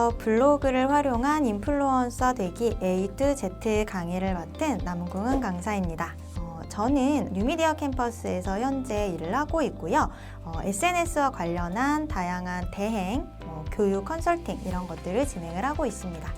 안녕하세요. 블로그를 활용한 인플루언서 되기 A to Z 강의를 맡은 남궁은 강사입니다. 저는 뉴미디어 캠퍼스에서 현재 일을 하고 있고요. SNS와 관련한 다양한 대행, 교육 컨설팅 이런 것들을 진행을 하고 있습니다.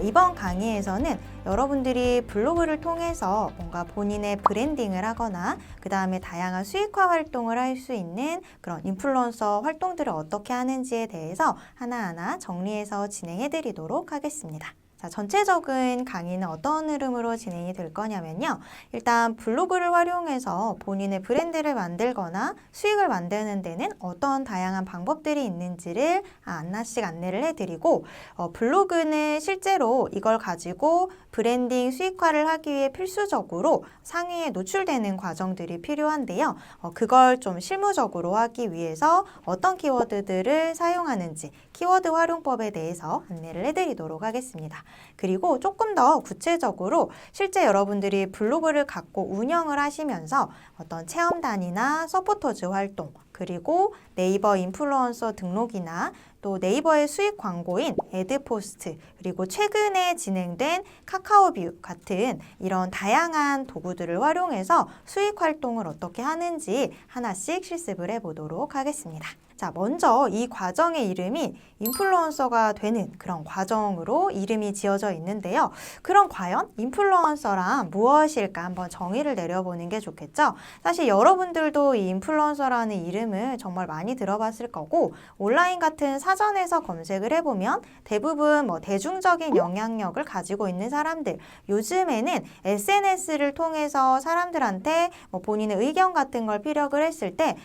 이번 강의에서는 여러분들이 블로그를 통해서 뭔가 본인의 브랜딩을 하거나 그 다음에 다양한 수익화 활동을 할 수 있는 그런 인플루언서 활동들을 어떻게 하는지에 대해서 하나하나 정리해서 진행해 드리도록 하겠습니다. 자, 전체적인 강의는 어떤 흐름으로 진행이 될 거냐면요. 일단 블로그를 활용해서 본인의 브랜드를 만들거나 수익을 만드는 데는 어떤 다양한 방법들이 있는지를 하나씩 안내를 해드리고 블로그는 실제로 이걸 가지고 브랜딩 수익화를 하기 위해 필수적으로 상위에 노출되는 과정들이 필요한데요. 그걸 좀 실무적으로 하기 위해서 어떤 키워드들을 사용하는지 키워드 활용법에 대해서 안내를 해드리도록 하겠습니다. 그리고 조금 더 구체적으로 실제 여러분들이 블로그를 갖고 운영을 하시면서 어떤 체험단이나 서포터즈 활동 그리고 네이버 인플루언서 등록이나 또 네이버의 수익 광고인 애드포스트 그리고 최근에 진행된 카카오뷰 같은 이런 다양한 도구들을 활용해서 수익 활동을 어떻게 하는지 하나씩 실습을 해보도록 하겠습니다. 자, 먼저 이 과정의 이름이 인플루언서가 되는 그런 과정으로 이름이 지어져 있는데요. 그럼 과연 인플루언서란 무엇일까 한번 정의를 내려보는 게 좋겠죠. 사실 여러분들도 이 인플루언서라는 이름을 정말 많이 들어봤을 거고 온라인 같은 사전에서 검색을 해보면 대부분 대중적인 영향력을 가지고 있는 사람들 요즘에는 SNS를 통해서 사람들한테 본인의 의견 같은 걸 피력을 했을 때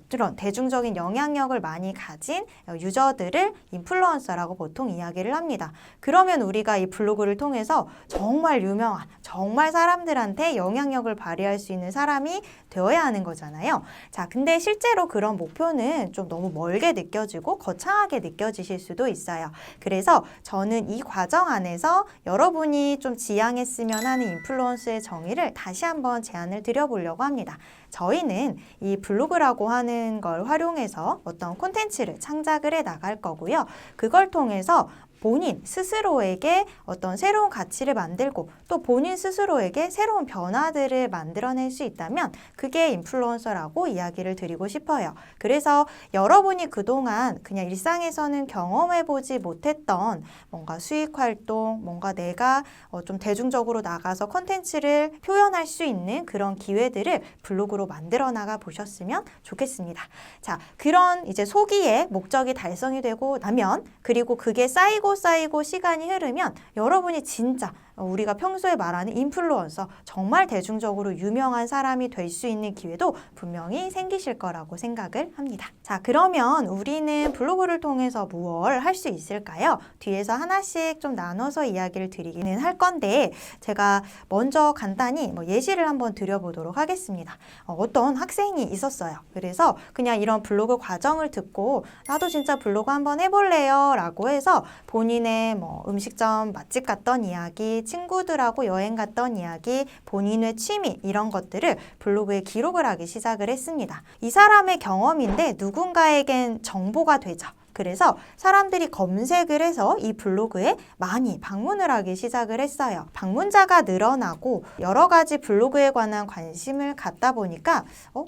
그런 대중적인 영향력을 많이 가진 유저들을 인플루언서라고 보통 이야기를 합니다. 그러면 우리가 이 블로그를 통해서 정말 유명한, 정말 사람들한테 영향력을 발휘할 수 있는 사람이 되어야 하는 거잖아요. 자, 근데 실제로 그런 목표는 좀 너무 멀게 느껴지고 거창하게 느껴지실 수도 있어요. 그래서 저는 이 과정 안에서 여러분이 좀 지향했으면 하는 인플루언서의 정의를 다시 한번 제안을 드려보려고 합니다. 저희는 이 블로그라고 하는 걸 활용해서 어떤 콘텐츠를 창작을 해 나갈 거고요. 그걸 통해서 본인 스스로에게 어떤 새로운 가치를 만들고 또 본인 스스로에게 새로운 변화들을 만들어낼 수 있다면 그게 인플루언서라고 이야기를 드리고 싶어요. 그래서 여러분이 그동안 그냥 일상에서는 경험해보지 못했던 뭔가 수익 활동, 뭔가 내가 좀 대중적으로 나가서 컨텐츠를 표현할 수 있는 그런 기회들을 블로그로 만들어 나가 보셨으면 좋겠습니다. 자, 그런 이제 소기의 목적이 달성이 되고 나면 그리고 그게 쌓이고 시간이 흐르면 여러분이 진짜 우리가 평소에 말하는 인플루언서 정말 대중적으로 유명한 사람이 될 수 있는 기회도 분명히 생기실 거라고 생각을 합니다. 자, 그러면 우리는 블로그를 통해서 무엇을 할 수 있을까요? 뒤에서 하나씩 좀 나눠서 이야기를 드리기는 할 건데 제가 먼저 간단히 예시를 한번 드려보도록 하겠습니다. 어떤 학생이 있었어요. 그래서 그냥 이런 블로그 과정을 듣고 나도 진짜 블로그 한번 해볼래요 라고 해서 본인의 음식점 맛집 갔던 이야기 친구들하고 여행 갔던 이야기, 본인의 취미 이런 것들을 블로그에 기록을 하기 시작을 했습니다. 이 사람의 경험인데 누군가에겐 정보가 되죠. 그래서 사람들이 검색을 해서 이 블로그에 많이 방문을 하기 시작을 했어요. 방문자가 늘어나고 여러 가지 블로그에 관한 관심을 갖다 보니까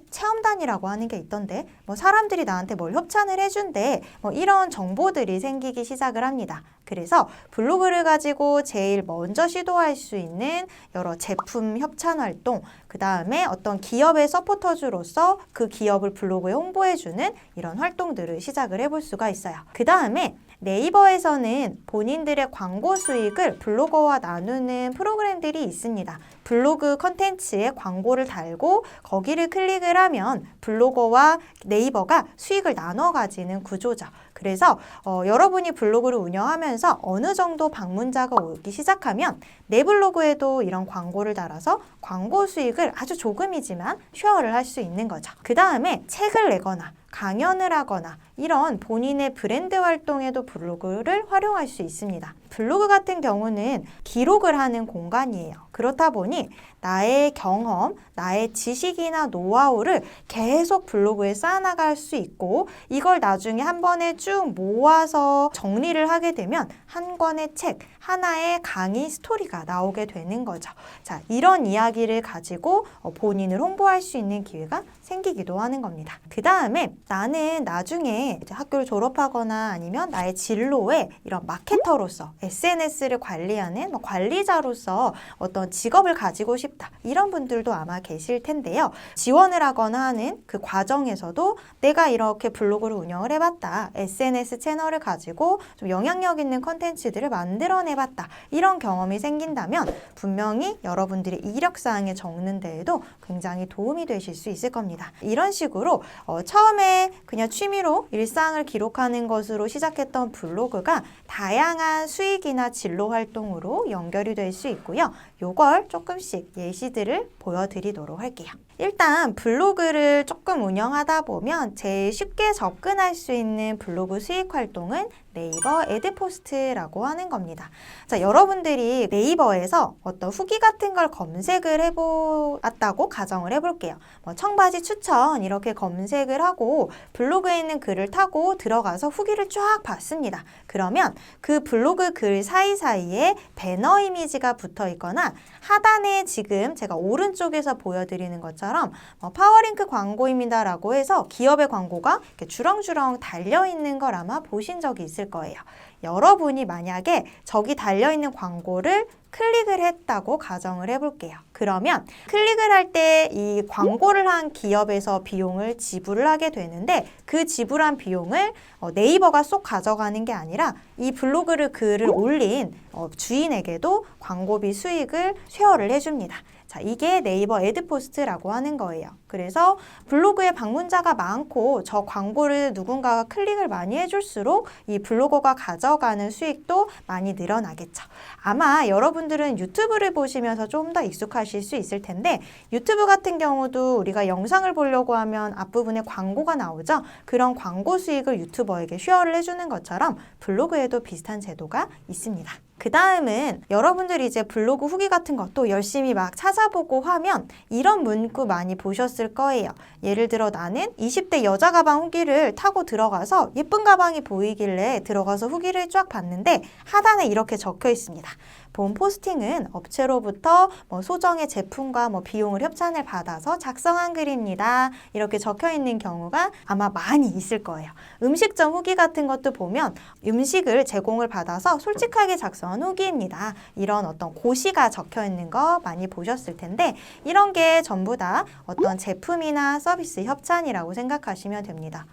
체험단이라고 하는 게 있던데 사람들이 나한테 뭘 협찬을 해준대 이런 정보들이 생기기 시작을 합니다. 그래서 블로그를 가지고 제일 먼저 시도할 수 있는 여러 제품 협찬 활동, 그 다음에 어떤 기업의 서포터즈로서 그 기업을 블로그에 홍보해주는 이런 활동들을 시작을 해볼 수가 있어요. 그 다음에 네이버에서는 본인들의 광고 수익을 블로거와 나누는 프로그램들이 있습니다. 블로그 컨텐츠에 광고를 달고 거기를 클릭을 하면 블로거와 네이버가 수익을 나눠 가지는 구조죠. 그래서 여러분이 블로그를 운영하면서 어느 정도 방문자가 오기 시작하면 내 블로그에도 이런 광고를 달아서 광고 수익을 아주 조금이지만 쉐어를 할 수 있는 거죠. 그 다음에 책을 내거나 강연을 하거나 이런 본인의 브랜드 활동에도 블로그를 활용할 수 있습니다. 블로그 같은 경우는 기록을 하는 공간이에요. 그렇다 보니 나의 경험, 나의 지식이나 노하우를 계속 블로그에 쌓아나갈 수 있고 이걸 나중에 한 번에 쭉 모아서 정리를 하게 되면 한 권의 책, 하나의 강의 스토리가 나오게 되는 거죠. 자, 이런 이야기를 가지고 본인을 홍보할 수 있는 기회가 생기기도 하는 겁니다. 그 다음에 나는 나중에 이제 학교를 졸업하거나 아니면 나의 진로에 이런 마케터로서 SNS를 관리하는 관리자로서 어떤 직업을 가지고 싶다. 이런 분들도 아마 계실 텐데요. 지원을 하거나 하는 그 과정에서도 내가 이렇게 블로그를 운영을 해봤다. SNS 채널을 가지고 좀 영향력 있는 컨텐츠들을 만들어내봤다. 이런 경험이 생긴다면 분명히 여러분들이 이력사항에 적는 데에도 굉장히 도움이 되실 수 있을 겁니다. 이런 식으로 처음에 그냥 취미로 일상을 기록하는 것으로 시작했던 블로그가 다양한 수익이나 진로 활동으로 연결이 될 수 있고요. 요걸 조금씩 예시들을 보여드리도록 할게요. 일단 블로그를 조금 운영하다 보면 제일 쉽게 접근할 수 있는 블로그 수익 활동은 네이버 애드포스트라고 하는 겁니다. 자, 여러분들이 네이버에서 어떤 후기 같은 걸 검색을 해보았다고 가정을 해볼게요. 청바지 추천 이렇게 검색을 하고 블로그에 있는 글을 타고 들어가서 후기를 쫙 봤습니다. 그러면 그 블로그 글 사이사이에 배너 이미지가 붙어 있거나 하단에 지금 제가 오른쪽에서 보여드리는 것처럼 파워링크 광고입니다 라고 해서 기업의 광고가 이렇게 주렁주렁 달려있는 걸 아마 보신 적이 있을 거예요. 여러분이 만약에 저기 달려있는 광고를 클릭을 했다고 가정을 해볼게요. 그러면 클릭을 할 때 이 광고를 한 기업에서 비용을 지불을 하게 되는데 그 지불한 비용을 네이버가 쏙 가져가는 게 아니라 이 블로그를 글을 올린 주인에게도 광고비 수익을 쉐어를 해줍니다. 자, 이게 네이버 애드포스트라고 하는 거예요. 그래서 블로그에 방문자가 많고 저 광고를 누군가가 클릭을 많이 해줄수록 이 블로거가 가져가는 수익도 많이 늘어나겠죠. 아마 여러분들은 유튜브를 보시면서 좀 더 익숙하실 수 있을 텐데 유튜브 같은 경우도 우리가 영상을 보려고 하면 앞부분에 광고가 나오죠. 그런 광고 수익을 유튜버에게 쉐어를 해주는 것처럼 블로그에도 비슷한 제도가 있습니다. 그 다음은 여러분들이 이제 블로그 후기 같은 것도 열심히 막 찾아보고 하면 이런 문구 많이 보셨을 거예요. 예를 들어 나는 20대 여자 가방 후기를 타고 들어가서 예쁜 가방이 보이길래 들어가서 후기를 쫙 봤는데 하단에 이렇게 적혀 있습니다. 본 포스팅은 업체로부터 소정의 제품과 비용을 협찬을 받아서 작성한 글입니다. 이렇게 적혀 있는 경우가 아마 많이 있을 거예요. 음식점 후기 같은 것도 보면 음식을 제공을 받아서 솔직하게 작성한 후기입니다. 이런 어떤 고시가 적혀 있는 거 많이 보셨을 텐데 이런 게 전부 다 어떤 제품이나 서비스 협찬이라고 생각하시면 됩니다.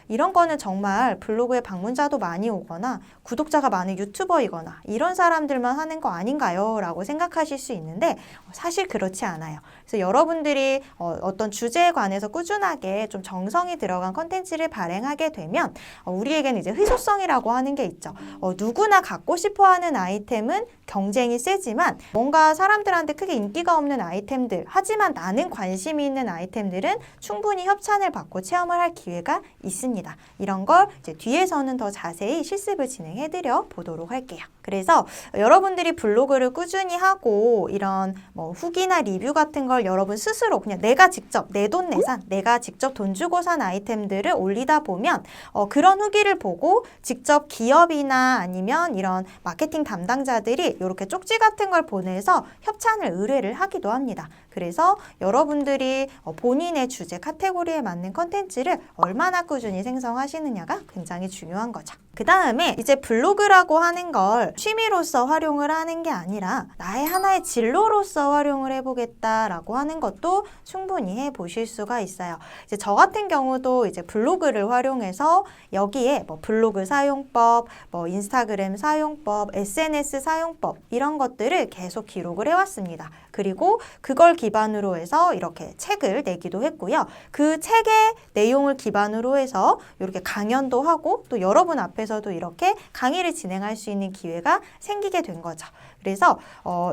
이런 거는 정말 블로그에 방문자도 많이 오거나 구독자가 많은 유튜버이거나 이런 사람들만 하는 거 아닌가요? 라고 생각하실 수 있는데 사실 그렇지 않아요. 그래서 여러분들이 어떤 주제에 관해서 꾸준하게 좀 정성이 들어간 컨텐츠를 발행하게 되면 우리에게는 이제 희소성이라고 하는 게 있죠. 누구나 갖고 싶어 하는 아이템은 경쟁이 세지만 뭔가 사람들한테 크게 인기가 없는 아이템들 하지만 나는 관심이 있는 아이템들은 충분히 협찬을 받고 체험을 할 기회가 있습니다. 이런 걸 이제 뒤에서는 더 자세히 실습을 진행해드려 보도록 할게요. 그래서 여러분들이 블로그를 꾸준히 하고 이런 후기나 리뷰 같은 걸 여러분 스스로 그냥 내가 직접 내돈내산, 내가 직접 돈 주고 산 아이템들을 올리다 보면 그런 후기를 보고 직접 기업이나 아니면 이런 마케팅 담당자들이 이렇게 쪽지 같은 걸 보내서 협찬을 의뢰를 하기도 합니다. 그래서 여러분들이 본인의 주제 카테고리에 맞는 컨텐츠를 얼마나 꾸준히 생성하시느냐가 굉장히 중요한 거죠. 그 다음에 이제 블로그라고 하는 걸 취미로서 활용을 하는 게 아니라 나의 하나의 진로로서 활용을 해보겠다라고 하는 것도 충분히 해보실 수가 있어요. 이제 저 같은 경우도 이제 블로그를 활용해서 여기에 블로그 사용법, 인스타그램 사용법, SNS 사용법 이런 것들을 계속 기록을 해왔습니다. 그리고 그걸 기반으로 해서 이렇게 책을 내기도 했고요. 그 책의 내용을 기반으로 해서 이렇게 강연도 하고 또 여러분 앞에서도 이렇게 강의를 진행할 수 있는 기회가 생기게 된 거죠. 그래서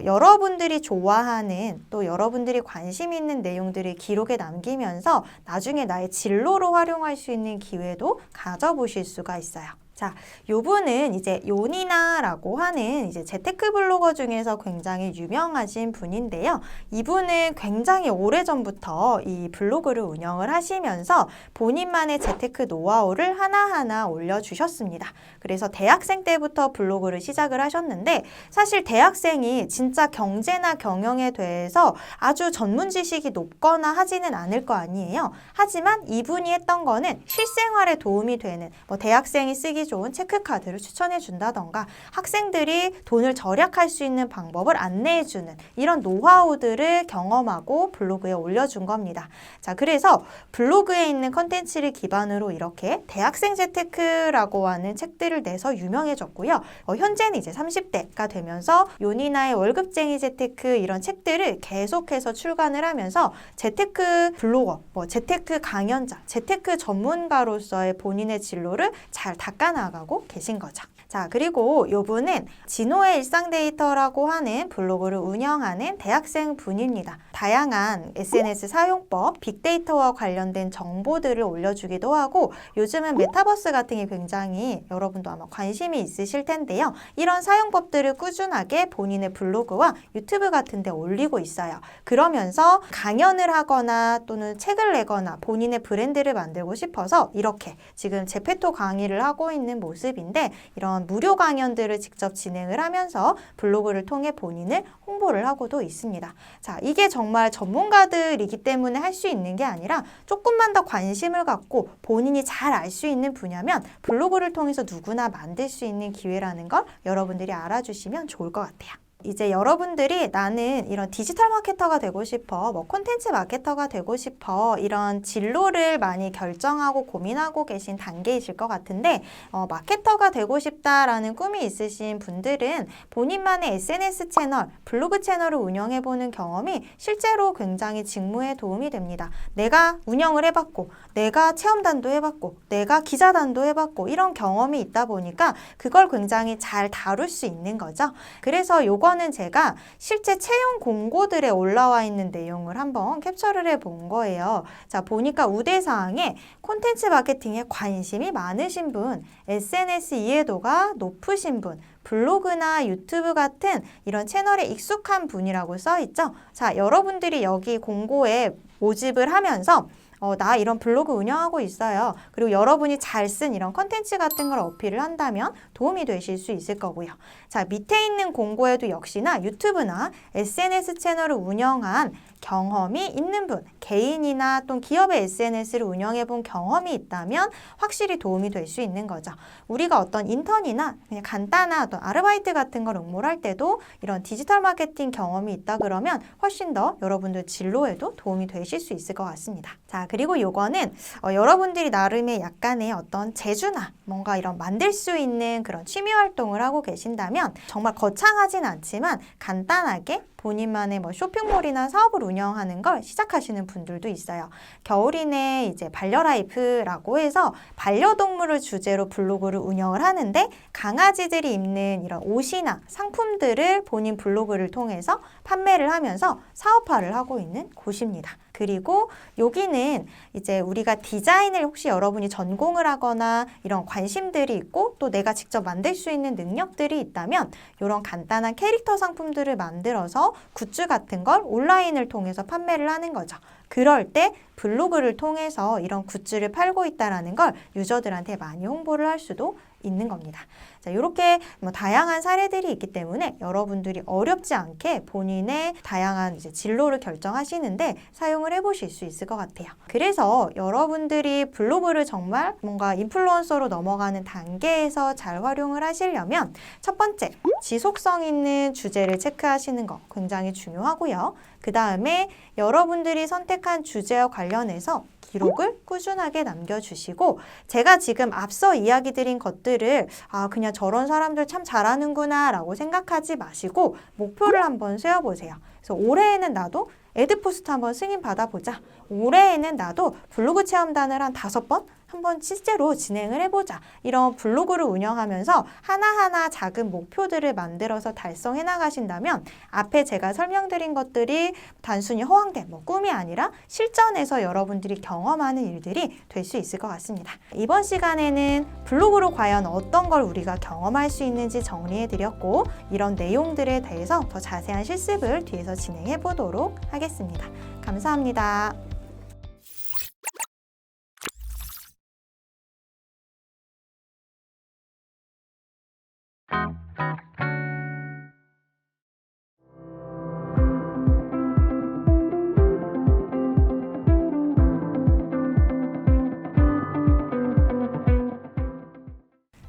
여러분들이 좋아하는 또 여러분들이 관심 있는 내용들을 기록에 남기면서 나중에 나의 진로로 활용할 수 있는 기회도 가져보실 수가 있어요. 자, 요분은 이제 요니나라고 하는 이제 재테크 블로거 중에서 굉장히 유명하신 분인데요. 이분은 굉장히 오래전부터 이 블로그를 운영을 하시면서 본인만의 재테크 노하우를 하나하나 올려주셨습니다. 그래서 대학생 때부터 블로그를 시작을 하셨는데 사실 대학생이 진짜 경제나 경영에 대해서 아주 전문 지식이 높거나 하지는 않을 거 아니에요. 하지만 이분이 했던 거는 실생활에 도움이 되는 대학생이 쓰기 좋은 체크카드를 추천해 준다던가 학생들이 돈을 절약할 수 있는 방법을 안내해 주는 이런 노하우들을 경험하고 블로그에 올려준 겁니다. 자, 그래서 블로그에 있는 컨텐츠를 기반으로 이렇게 대학생 재테크라고 하는 책들을 내서 유명해졌고요. 현재는 이제 30대가 되면서 요니나의 월급쟁이 재테크 이런 책들을 계속해서 출간을 하면서 재테크 블로거, 재테크 강연자, 재테크 전문가로서의 본인의 진로를 잘 닦아나가고 계신 거죠. 자, 그리고 이분은 진호의 일상 데이터라고 하는 블로그를 운영하는 대학생 분입니다. 다양한 SNS 사용법, 빅데이터와 관련된 정보들을 올려주기도 하고 요즘은 메타버스 같은 게 굉장히 여러분도 아마 관심이 있으실 텐데요. 이런 사용법들을 꾸준하게 본인의 블로그와 유튜브 같은 데 올리고 있어요. 그러면서 강연을 하거나 또는 책을 내거나 본인의 브랜드를 만들고 싶어서 이렇게 지금 제페토 강의를 하고 있는 모습인데 이런 무료 강연들을 직접 진행을 하면서 블로그를 통해 본인을 홍보를 하고도 있습니다. 자, 이게 정말 전문가들이기 때문에 할 수 있는 게 아니라 조금만 더 관심을 갖고 본인이 잘 알 수 있는 분야면 블로그를 통해서 누구나 만들 수 있는 기회라는 걸 여러분들이 알아주시면 좋을 것 같아요. 이제 여러분들이 나는 이런 디지털 마케터가 되고 싶어, 콘텐츠 마케터가 되고 싶어 이런 진로를 많이 결정하고 고민하고 계신 단계이실 것 같은데 마케터가 되고 싶다라는 꿈이 있으신 분들은 본인만의 SNS 채널, 블로그 채널을 운영해보는 경험이 실제로 굉장히 직무에 도움이 됩니다. 내가 운영을 해봤고 내가 체험단도 해봤고 내가 기자단도 해봤고 이런 경험이 있다 보니까 그걸 굉장히 잘 다룰 수 있는 거죠. 그래서 요거는 제가 실제 채용 공고들에 올라와 있는 내용을 한번 캡처를 해본 거예요. 자, 보니까 우대사항에 콘텐츠 마케팅에 관심이 많으신 분, SNS 이해도가 높으신 분, 블로그나 유튜브 같은 이런 채널에 익숙한 분이라고 써 있죠. 자, 여러분들이 여기 공고에 모집을 하면서 나 이런 블로그 운영하고 있어요. 그리고 여러분이 잘 쓴 이런 컨텐츠 같은 걸 어필을 한다면 도움이 되실 수 있을 거고요. 자, 밑에 있는 공고에도 역시나 유튜브나 SNS 채널을 운영한 경험이 있는 분, 개인이나 또 기업의 SNS를 운영해 본 경험이 있다면 확실히 도움이 될 수 있는 거죠. 우리가 어떤 인턴이나 그냥 간단한 어떤 아르바이트 같은 걸 응모를 할 때도 이런 디지털 마케팅 경험이 있다 그러면 훨씬 더 여러분들 진로에도 도움이 되실 수 있을 것 같습니다. 자, 그리고 요거는 여러분들이 나름의 약간의 어떤 재주나 뭔가 이런 만들 수 있는 그런 취미 활동을 하고 계신다면 정말 거창하진 않지만 간단하게 본인만의 쇼핑몰이나 사업을 운영하는 걸 시작하시는 분들도 있어요. 겨울이네 이제 반려라이프라고 해서 반려동물을 주제로 블로그를 운영을 하는데 강아지들이 입는 이런 옷이나 상품들을 본인 블로그를 통해서 판매를 하면서 사업화를 하고 있는 곳입니다. 그리고 여기는 이제 우리가 디자인을 혹시 여러분이 전공을 하거나 이런 관심들이 있고 또 내가 직접 만들 수 있는 능력들이 있다면 이런 간단한 캐릭터 상품들을 만들어서 굿즈 같은 걸 온라인을 통해서 판매를 하는 거죠. 그럴 때 블로그를 통해서 이런 굿즈를 팔고 있다는 걸 유저들한테 많이 홍보를 할 수도 있는 겁니다. 자, 이렇게 다양한 사례들이 있기 때문에 여러분들이 어렵지 않게 본인의 다양한 이제 진로를 결정하시는데 사용을 해보실 수 있을 것 같아요. 그래서 여러분들이 블로그를 정말 뭔가 인플루언서로 넘어가는 단계에서 잘 활용을 하시려면 첫 번째, 지속성 있는 주제를 체크하시는 거 굉장히 중요하고요. 그 다음에 여러분들이 선택한 주제와 관련해서 기록을 꾸준하게 남겨주시고 제가 지금 앞서 이야기 드린 것들을 그냥 저런 사람들 참 잘하는구나 라고 생각하지 마시고 목표를 한번 세워보세요. 그래서 올해에는 나도 에드포스트 한번 승인 받아보자. 올해에는 나도 블로그 체험단을 한 5번 한번 실제로 진행을 해보자. 이런 블로그를 운영하면서 하나하나 작은 목표들을 만들어서 달성해 나가신다면 앞에 제가 설명드린 것들이 단순히 허황된 꿈이 아니라 실전에서 여러분들이 경험하는 일들이 될 수 있을 것 같습니다. 이번 시간에는 블로그로 과연 어떤 걸 우리가 경험할 수 있는지 정리해 드렸고 이런 내용들에 대해서 더 자세한 실습을 뒤에서 진행해 보도록 하겠습니다. 감사합니다.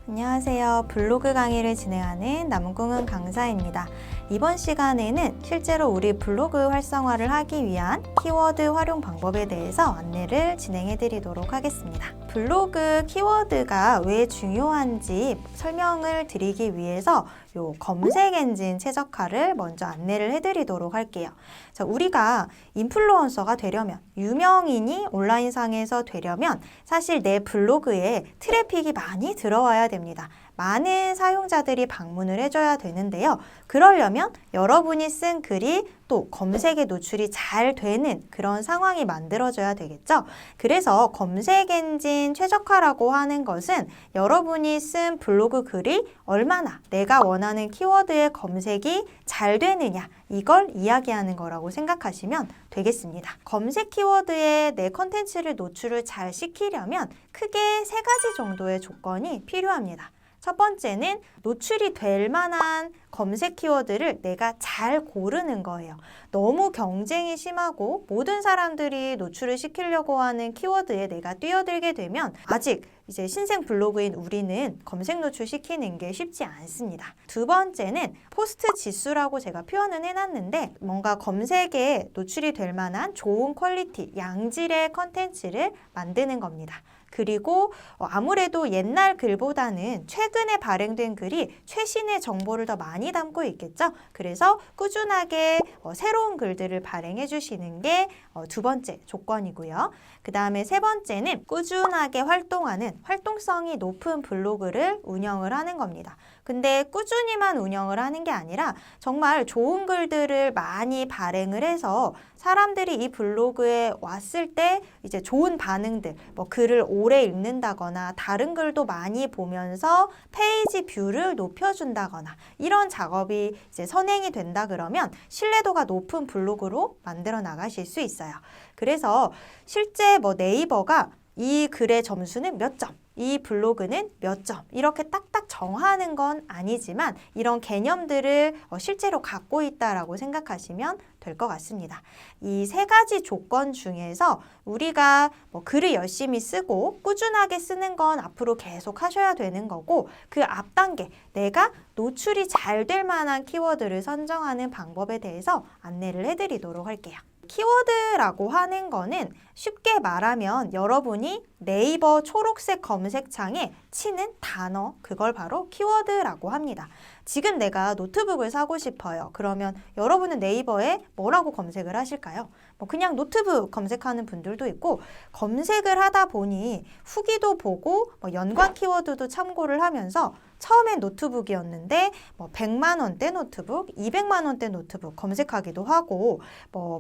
안녕하세요. 블로그 강의를 진행하는 남궁은 강사입니다. 이번 시간에는 실제로 우리 블로그 활성화를 하기 위한 키워드 활용 방법에 대해서 안내를 진행해 드리도록 하겠습니다. 블로그 키워드가 왜 중요한지 설명을 드리기 위해서 요 검색 엔진 최적화를 먼저 안내를 해드리도록 할게요. 자, 우리가 인플루언서가 되려면, 유명인이 온라인상에서 되려면 사실 내 블로그에 트래픽이 많이 들어와야 됩니다. 많은 사용자들이 방문을 해줘야 되는데요. 그러려면 여러분이 쓴 글이 또 검색에 노출이 잘 되는 그런 상황이 만들어져야 되겠죠. 그래서 검색 엔진 최적화라고 하는 것은 여러분이 쓴 블로그 글이 얼마나 내가 원하는 키워드의 검색이 잘 되느냐 이걸 이야기하는 거라고 생각하시면 되겠습니다. 검색 키워드에 내 컨텐츠를 노출을 잘 시키려면 크게 3가지 정도의 조건이 필요합니다. 첫 번째는 노출이 될 만한 검색 키워드를 내가 잘 고르는 거예요. 너무 경쟁이 심하고 모든 사람들이 노출을 시키려고 하는 키워드에 내가 뛰어들게 되면 아직 이제 신생 블로그인 우리는 검색 노출 시키는 게 쉽지 않습니다. 두 번째는 포스트 지수라고 제가 표현은 해놨는데 뭔가 검색에 노출이 될 만한 좋은 퀄리티, 양질의 컨텐츠를 만드는 겁니다. 그리고 아무래도 옛날 글보다는 최근에 발행된 글이 최신의 정보를 더 많이 담고 있겠죠. 그래서 꾸준하게 새로운 글들을 발행해 주시는 게 두 번째 조건이고요. 그 다음에 세 번째는 꾸준하게 활동하는 활동성이 높은 블로그를 운영을 하는 겁니다. 근데 꾸준히만 운영을 하는 게 아니라 정말 좋은 글들을 많이 발행을 해서 사람들이 이 블로그에 왔을 때 이제 좋은 반응들, 글을 오래 읽는다거나 다른 글도 많이 보면서 페이지 뷰를 높여준다거나 이런 작업이 이제 선행이 된다 그러면 신뢰도가 높은 블로그로 만들어 나가실 수 있어요. 그래서 실제 네이버가 이 글의 점수는 몇 점, 이 블로그는 몇 점 이렇게 딱딱 정하는 건 아니지만 이런 개념들을 실제로 갖고 있다라고 생각하시면 될 것 같습니다. 이 3가지 조건 중에서 우리가 글을 열심히 쓰고 꾸준하게 쓰는 건 앞으로 계속 하셔야 되는 거고 그 앞 단계 내가 노출이 잘 될 만한 키워드를 선정하는 방법에 대해서 안내를 해드리도록 할게요. 키워드라고 하는 거는 쉽게 말하면 여러분이 네이버 초록색 검색창에 치는 단어, 그걸 바로 키워드라고 합니다. 지금 내가 노트북을 사고 싶어요. 그러면 여러분은 네이버에 뭐라고 검색을 하실까요? 그냥 노트북 검색하는 분들도 있고 검색을 하다 보니 후기도 보고 연관 키워드도 참고를 하면서 처음엔 노트북이었는데 100만 원대 노트북, 200만 원대 노트북 검색하기도 하고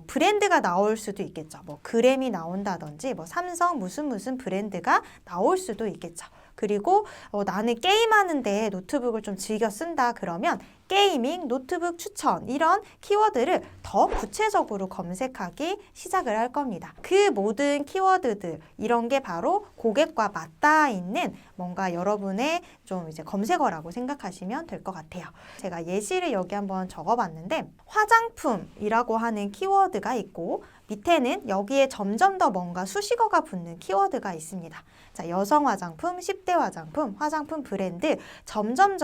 브랜드가 나올 수도 있겠죠. 그램이 나온다든지 삼성 무슨 브랜드가 나올 수도 있겠죠. 그리고 나는 게임하는데 노트북을 좀 즐겨 쓴다 그러면 게이밍, 노트북 추천 이런 키워드를 더 구체적으로 검색하기 시작을 할 겁니다. 그 모든 키워드들 이런 게 바로 고객과 맞닿아 있는 뭔가 여러분의 좀 이제 검색어라고 생각하시면 될 것 같아요. 제가 예시를 여기 한번 적어봤는데 화장품이라고 하는 키워드가 있고 밑에는 여기에 점점 더 뭔가 수식어가 붙는 키워드가 있습니다. 자, 여성 화장품, 10대 화장품, 화장품 브랜드 점점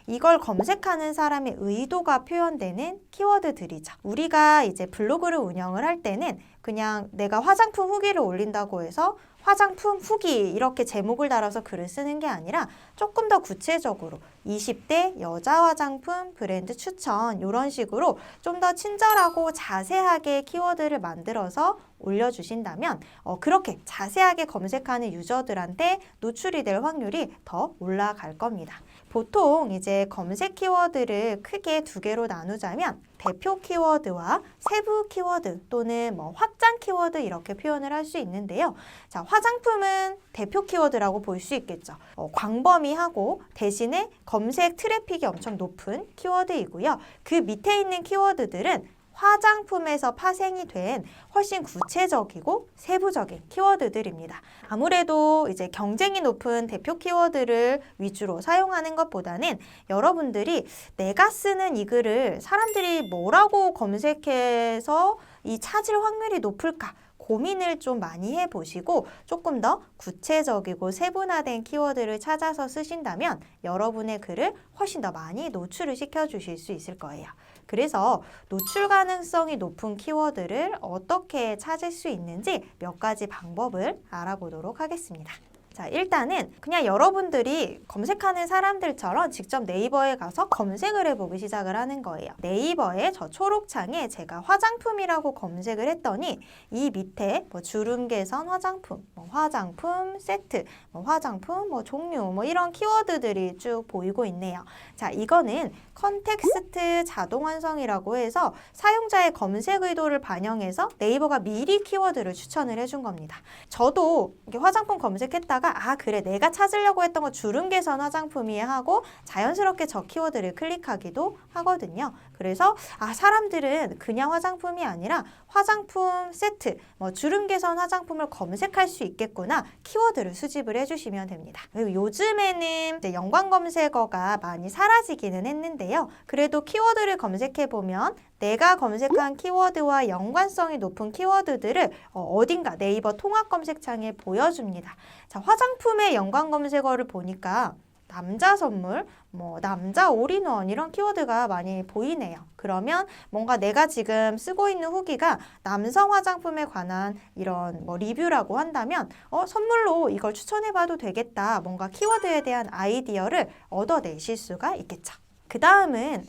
이걸 검색하는 사람의 의도가 표현되는 키워드들이죠. 우리가 이제 블로그를 운영을 할 때는 그냥 내가 화장품 후기를 올린다고 해서 화장품 후기 이렇게 제목을 달아서 글을 쓰는 게 아니라 조금 더 구체적으로 20대 여자 화장품 브랜드 추천 이런 식으로 좀 더 친절하고 자세하게 키워드를 만들어서 올려주신다면 그렇게 자세하게 검색하는 유저들한테 노출이 될 확률이 더 올라갈 겁니다. 보통 이제 검색 키워드를 크게 두 개로 나누자면 대표 키워드와 세부 키워드 또는 확장 키워드 이렇게 표현을 할 수 있는데요. 자, 화장품은 대표 키워드라고 볼 수 있겠죠. 광범위하고 대신에 검색 트래픽이 엄청 높은 키워드이고요. 그 밑에 있는 키워드들은 화장품에서 파생이 된 훨씬 구체적이고 세부적인 키워드들입니다. 아무래도 이제 경쟁이 높은 대표 키워드를 위주로 사용하는 것보다는 여러분들이 내가 쓰는 이 글을 사람들이 뭐라고 검색해서 이 찾을 확률이 높을까? 고민을 좀 많이 해보시고 조금 더 구체적이고 세분화된 키워드를 찾아서 쓰신다면 여러분의 글을 훨씬 더 많이 노출을 시켜주실 수 있을 거예요. 그래서 노출 가능성이 높은 키워드를 어떻게 찾을 수 있는지 몇 가지 방법을 알아보도록 하겠습니다. 자, 일단은 그냥 여러분들이 검색하는 사람들처럼 직접 네이버에 가서 검색을 해보기 시작을 하는 거예요. 네이버에 저 초록창에 제가 화장품이라고 검색을 했더니 이 밑에 주름 개선 화장품, 화장품 세트, 화장품 종류 이런 키워드들이 쭉 보이고 있네요. 자, 이거는 컨텍스트 자동 완성이라고 해서 사용자의 검색 의도를 반영해서 네이버가 미리 키워드를 추천을 해준 겁니다. 저도 이렇게 화장품 검색했다가 그래 내가 찾으려고 했던 거 주름 개선 화장품이야 하고 자연스럽게 저 키워드를 클릭하기도 하거든요. 그래서 사람들은 그냥 화장품이 아니라 화장품 세트, 주름 개선 화장품을 검색할 수 있겠구나 키워드를 수집을 해주시면 됩니다. 요즘에는 이제 연관 검색어가 많이 사라지기는 했는데요. 그래도 키워드를 검색해보면 내가 검색한 키워드와 연관성이 높은 키워드들을 어딘가 네이버 통합 검색창에 보여줍니다. 자, 화장품의 연관 검색어를 보니까 남자 선물, 남자 올인원 이런 키워드가 많이 보이네요. 그러면 뭔가 내가 지금 쓰고 있는 후기가 남성 화장품에 관한 이런 리뷰라고 한다면 선물로 이걸 추천해봐도 되겠다. 뭔가 키워드에 대한 아이디어를 얻어내실 수가 있겠죠. 그 다음은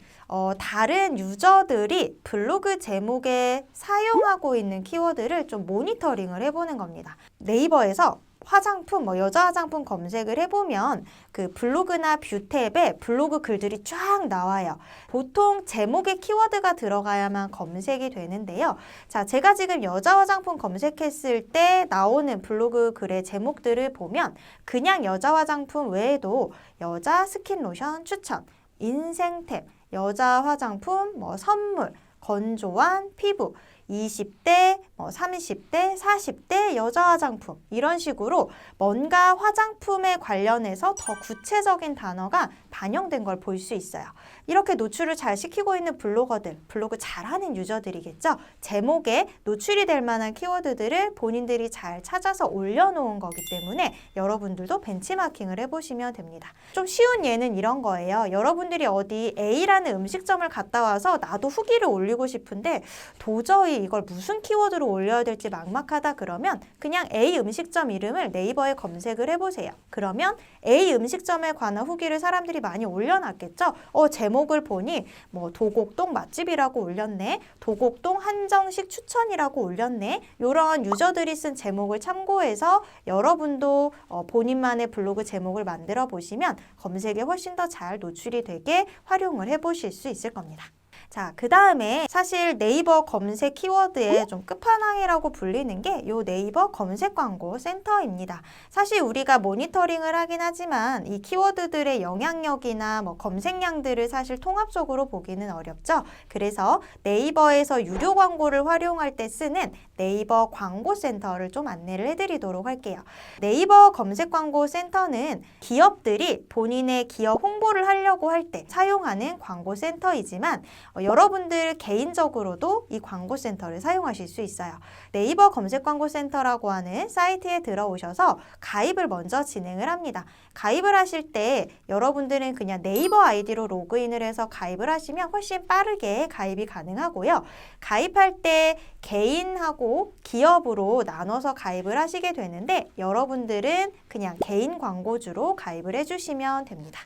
다른 유저들이 블로그 제목에 사용하고 있는 키워드를 좀 모니터링을 해보는 겁니다. 네이버에서 화장품, 여자 화장품 검색을 해보면 그 블로그나 뷰 탭에 블로그 글들이 쫙 나와요. 보통 제목에 키워드가 들어가야만 검색이 되는데요. 자, 제가 지금 여자 화장품 검색했을 때 나오는 블로그 글의 제목들을 보면 그냥 여자 화장품 외에도 여자 스킨 로션 추천, 인생템, 여자 화장품, 선물, 건조한 피부, 20대, 30대, 40대 여자 화장품 이런 식으로 뭔가 화장품에 관련해서 더 구체적인 단어가 반영된 걸 볼 수 있어요. 이렇게 노출을 잘 시키고 있는 블로거들, 블로그 잘하는 유저들이겠죠. 제목에 노출이 될 만한 키워드들을 본인들이 잘 찾아서 올려놓은 거기 때문에 여러분들도 벤치마킹을 해보시면 됩니다. 좀 쉬운 예는 이런 거예요. 여러분들이 어디 A라는 음식점을 갔다 와서 나도 후기를 올리고 싶은데 도저히 이걸 무슨 키워드로 올려야 될지 막막하다 그러면 그냥 A 음식점 이름을 네이버에 검색을 해보세요. 그러면 A 음식점에 관한 후기를 사람들이 많이 올려놨겠죠. 제목을 보니 도곡동 맛집이라고 올렸네. 도곡동 한정식 추천이라고 올렸네. 이런 유저들이 쓴 제목을 참고해서 여러분도 본인만의 블로그 제목을 만들어 보시면 검색에 훨씬 더 잘 노출이 되게 활용을 해보실 수 있을 겁니다. 자, 그 다음에 사실 네이버 검색 키워드의 좀 끝판왕이라고 불리는 게 이 네이버 검색 광고 센터입니다. 사실 우리가 모니터링을 하긴 하지만 이 키워드들의 영향력이나 검색량들을 사실 통합적으로 보기는 어렵죠. 그래서 네이버에서 유료 광고를 활용할 때 쓰는 네이버 광고 센터를 좀 안내를 해드리도록 할게요. 네이버 검색 광고 센터는 기업들이 본인의 기업 홍보를 하려고 할 때 사용하는 광고 센터이지만 여러분들 개인적으로도 이 광고센터를 사용하실 수 있어요. 네이버 검색광고센터라고 하는 사이트에 들어오셔서 가입을 먼저 진행을 합니다. 가입을 하실 때 여러분들은 그냥 네이버 아이디로 로그인을 해서 가입을 하시면 훨씬 빠르게 가입이 가능하고요. 가입할 때 개인하고 기업으로 나눠서 가입을 하시게 되는데 여러분들은 그냥 개인 광고주로 가입을 해주시면 됩니다.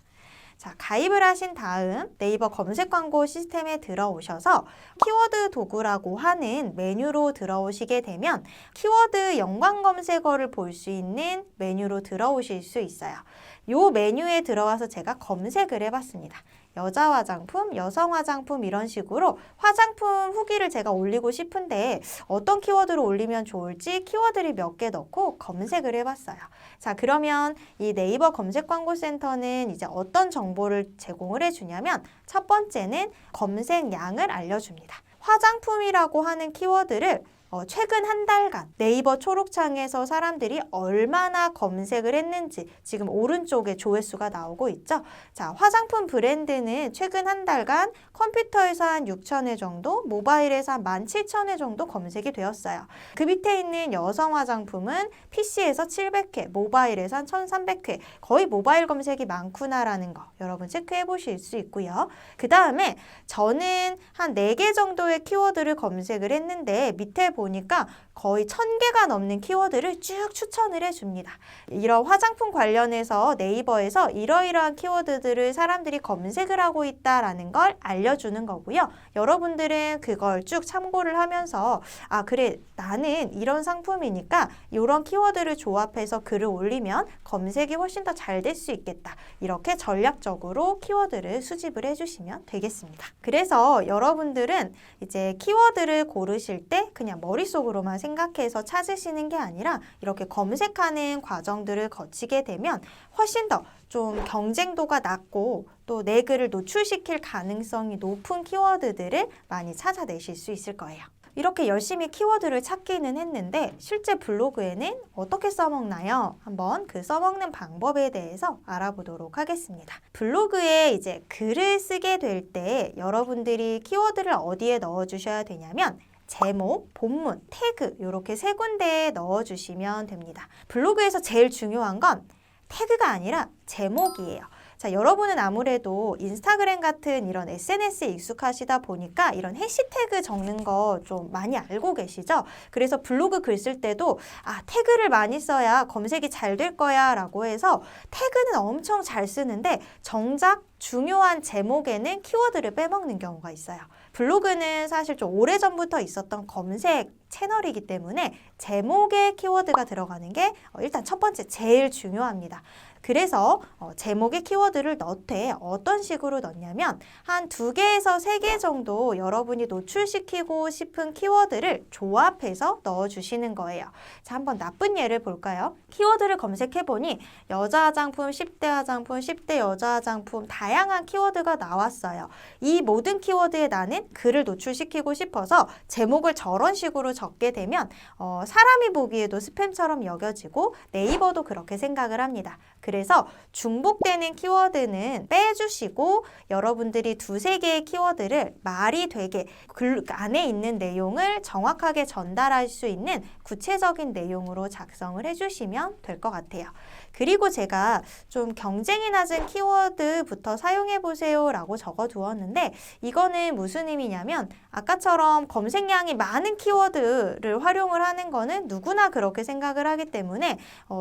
자, 가입을 하신 다음 네이버 검색 광고 시스템에 들어오셔서 키워드 도구라고 하는 메뉴로 들어오시게 되면 키워드 연관 검색어를 볼 수 있는 메뉴로 들어오실 수 있어요. 이 메뉴에 들어와서 제가 검색을 해봤습니다. 여자 화장품, 여성 화장품 이런 식으로 화장품 후기를 제가 올리고 싶은데 어떤 키워드로 올리면 좋을지 키워드를 몇 개 넣고 검색을 해봤어요. 자, 그러면 이 네이버 검색광고센터는 이제 어떤 정보를 제공을 해주냐면 첫 번째는 검색량을 알려줍니다. 화장품이라고 하는 키워드를 최근 한 달간 네이버 초록창에서 사람들이 얼마나 검색을 했는지 지금 오른쪽에 조회수가 나오고 있죠. 자, 화장품 브랜드는 최근 한 달간 컴퓨터에서 한 6,000회 정도, 모바일에서 한 17,000회 정도 검색이 되었어요. 그 밑에 있는 여성 화장품은 PC에서 700회, 모바일에서 한 1,300회, 거의 모바일 검색이 많구나라는 거 여러분 체크해 보실 수 있고요. 그 다음에 저는 한 4개 정도의 키워드를 검색을 했는데 밑에 보니까 거의 1,000개가 넘는 키워드를 쭉 추천을 해줍니다. 이런 화장품 관련해서 네이버에서 이러이러한 키워드들을 사람들이 검색을 하고 있다라는 걸 알려주는 거고요. 여러분들은 그걸 쭉 참고를 하면서 아, 그래, 나는 이런 상품이니까 이런 키워드를 조합해서 글을 올리면 검색이 훨씬 더 잘 될 수 있겠다. 이렇게 전략적으로 키워드를 수집을 해주시면 되겠습니다. 그래서 여러분들은 이제 키워드를 고르실 때 그냥 머릿속으로만 생각해서 찾으시는 게 아니라 이렇게 검색하는 과정들을 거치게 되면 훨씬 더 좀 경쟁도가 낮고 또 내 글을 노출시킬 가능성이 높은 키워드들을 많이 찾아내실 수 있을 거예요. 이렇게 열심히 키워드를 찾기는 했는데 실제 블로그에는 어떻게 써먹나요? 한번 그 써먹는 방법에 대해서 알아보도록 하겠습니다. 블로그에 이제 글을 쓰게 될 때 여러분들이 키워드를 어디에 넣어주셔야 되냐면 제목, 본문, 태그 이렇게 3군데에 넣어주시면 됩니다. 블로그에서 제일 중요한 건 태그가 아니라 제목이에요. 자, 여러분은 아무래도 인스타그램 같은 이런 SNS에 익숙하시다 보니까 이런 해시태그 적는 거 좀 많이 알고 계시죠? 그래서 블로그 글 쓸 때도 태그를 많이 써야 검색이 잘 될 거야 라고 해서 태그는 엄청 잘 쓰는데 정작 중요한 제목에는 키워드를 빼먹는 경우가 있어요. 블로그는 사실 좀 오래전부터 있었던 검색 채널이기 때문에 제목에 키워드가 들어가는 게 일단 첫 번째 제일 중요합니다. 그래서 제목에 키워드를 넣을 때 어떤 식으로 넣냐면 한 2개에서 3개 정도 여러분이 노출시키고 싶은 키워드를 조합해서 넣어주시는 거예요. 자, 한번 나쁜 예를 볼까요? 키워드를 검색해보니 여자 화장품, 10대 화장품, 10대 여자 화장품 다양한 키워드가 나왔어요. 이 모든 키워드에 나는 글을 노출시키고 싶어서 제목을 저런 식으로 적게 되면 사람이 보기에도 스팸처럼 여겨지고 네이버도 그렇게 생각을 합니다. 그래서 중복되는 키워드는 빼주시고 여러분들이 2-3개의 키워드를 말이 되게 글 안에 있는 내용을 정확하게 전달할 수 있는 구체적인 내용으로 작성을 해주시면 될 것 같아요. 그리고 제가 좀 경쟁이 낮은 키워드부터 사용해보세요 라고 적어두었는데 이거는 무슨 의미냐면 아까처럼 검색량이 많은 키워드를 활용을 하는 거는 누구나 그렇게 생각을 하기 때문에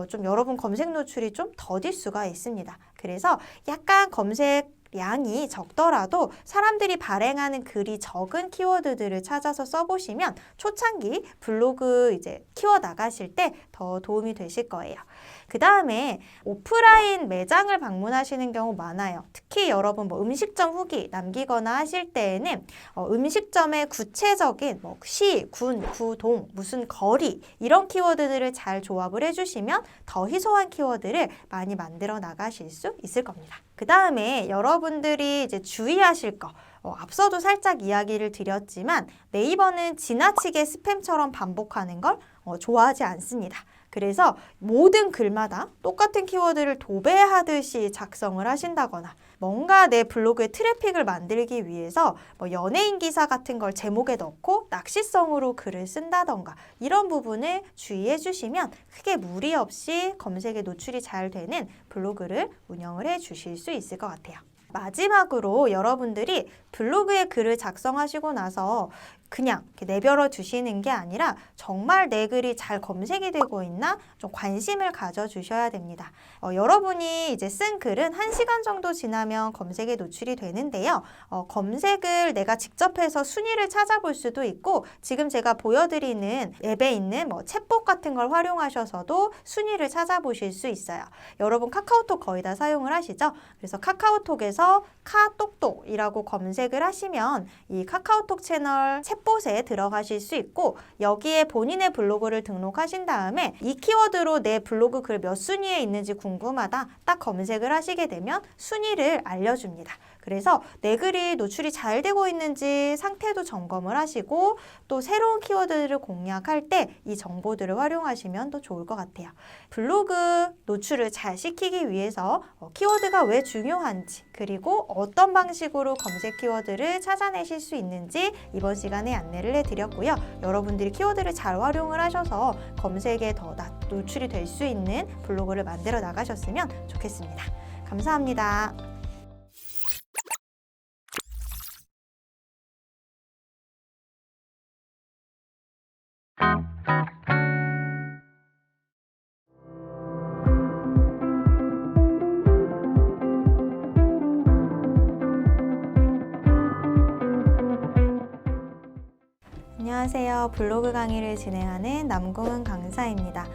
좀 여러분 검색 노출이 좀 더딜 수가 있습니다. 그래서 약간 검색량이 적더라도 사람들이 발행하는 글이 적은 키워드들을 찾아서 써보시면 초창기 블로그 이제 키워 나가실 때 더 도움이 되실 거예요. 그 다음에 오프라인 매장을 방문하시는 경우 많아요. 특히 여러분 음식점 후기 남기거나 하실 때에는 음식점의 구체적인 시, 군, 구, 동, 무슨 거리 이런 키워드들을 잘 조합을 해주시면 더 희소한 키워드를 많이 만들어 나가실 수 있을 겁니다. 그 다음에 여러분들이 이제 주의하실 거 앞서도 살짝 이야기를 드렸지만 네이버는 지나치게 스팸처럼 반복하는 걸 좋아하지 않습니다. 그래서 모든 글마다 똑같은 키워드를 도배하듯이 작성을 하신다거나 뭔가 내 블로그에 트래픽을 만들기 위해서 뭐 연예인 기사 같은 걸 제목에 넣고 낚시성으로 글을 쓴다던가 이런 부분을 주의해 주시면 크게 무리 없이 검색에 노출이 잘 되는 블로그를 운영을 해 주실 수 있을 것 같아요. 마지막으로 여러분들이 블로그에 글을 작성하시고 나서 그냥 이렇게 내버려 두시는 게 아니라 정말 내 글이 잘 검색이 되고 있나 좀 관심을 가져주셔야 됩니다. 여러분이 이제 쓴 글은 1시간 정도 지나면 검색에 노출이 되는데요. 검색을 내가 직접 해서 순위를 찾아볼 수도 있고 지금 제가 보여드리는 앱에 있는 뭐 챗봇 같은 걸 활용하셔서도 순위를 찾아보실 수 있어요. 여러분 카카오톡 거의 다 사용을 하시죠? 그래서 카카오톡에서 카똑똑이라고 검색을 하시면 이 카카오톡 채널 챗봇에 들어가실 수 있고 여기에 본인의 블로그를 등록하신 다음에 이 키워드로 내 블로그 글 몇 순위에 있는지 궁금하다 딱 검색을 하시게 되면 순위를 알려줍니다. 그래서 내 글이 노출이 잘 되고 있는지 상태도 점검을 하시고 또 새로운 키워드를 공략할 때 이 정보들을 활용하시면 더 좋을 것 같아요. 블로그 노출을 잘 시키기 위해서 키워드가 왜 중요한지 그리고 어떤 방식으로 검색 키워드를 찾아내실 수 있는지 이번 시간에 안내를 해드렸고요. 여러분들이 키워드를 잘 활용을 하셔서 검색에 더 노출이 될 수 있는 블로그를 만들어 나가셨으면 좋겠습니다. 감사합니다. 안녕하세요. 블로그 강의를 진행하는 남궁은 강사입니다.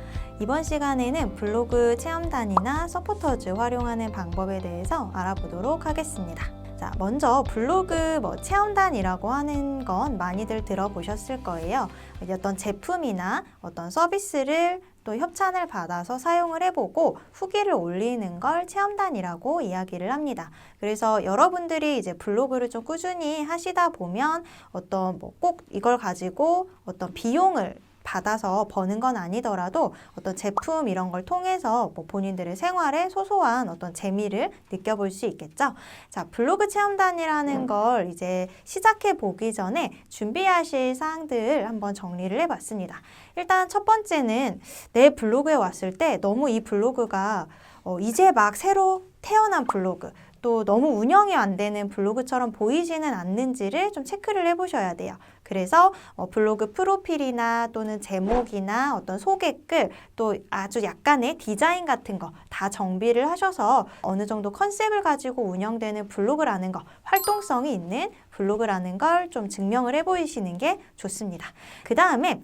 이번 시간에는 블로그 체험단이나 서포터즈 활용하는 방법에 대해서 알아보도록 하겠습니다. 자, 먼저 블로그 체험단이라고 하는 건 많이들 들어보셨을 거예요. 어떤 제품이나 어떤 서비스를 또 협찬을 받아서 사용을 해보고 후기를 올리는 걸 체험단이라고 이야기를 합니다. 그래서 여러분들이 이제 블로그를 좀 꾸준히 하시다 보면 어떤 꼭 이걸 가지고 어떤 비용을 받아서 버는 건 아니더라도 어떤 제품 이런 걸 통해서 본인들의 생활에 소소한 어떤 재미를 느껴볼 수 있겠죠. 자, 블로그 체험단이라는 걸 이제 시작해 보기 전에 준비하실 사항들 한번 정리를 해봤습니다. 일단 첫 번째는 내 블로그에 왔을 때 너무 이 블로그가 이제 막 새로 태어난 블로그 또 너무 운영이 안 되는 블로그처럼 보이지는 않는지를 좀 체크를 해보셔야 돼요. 그래서 블로그 프로필이나 또는 제목이나 어떤 소개글 또 아주 약간의 디자인 같은 거 다 정비를 하셔서 어느 정도 컨셉을 가지고 운영되는 블로그라는 거, 활동성이 있는 블로그라는 걸 좀 증명을 해 보이시는 게 좋습니다. 그 다음에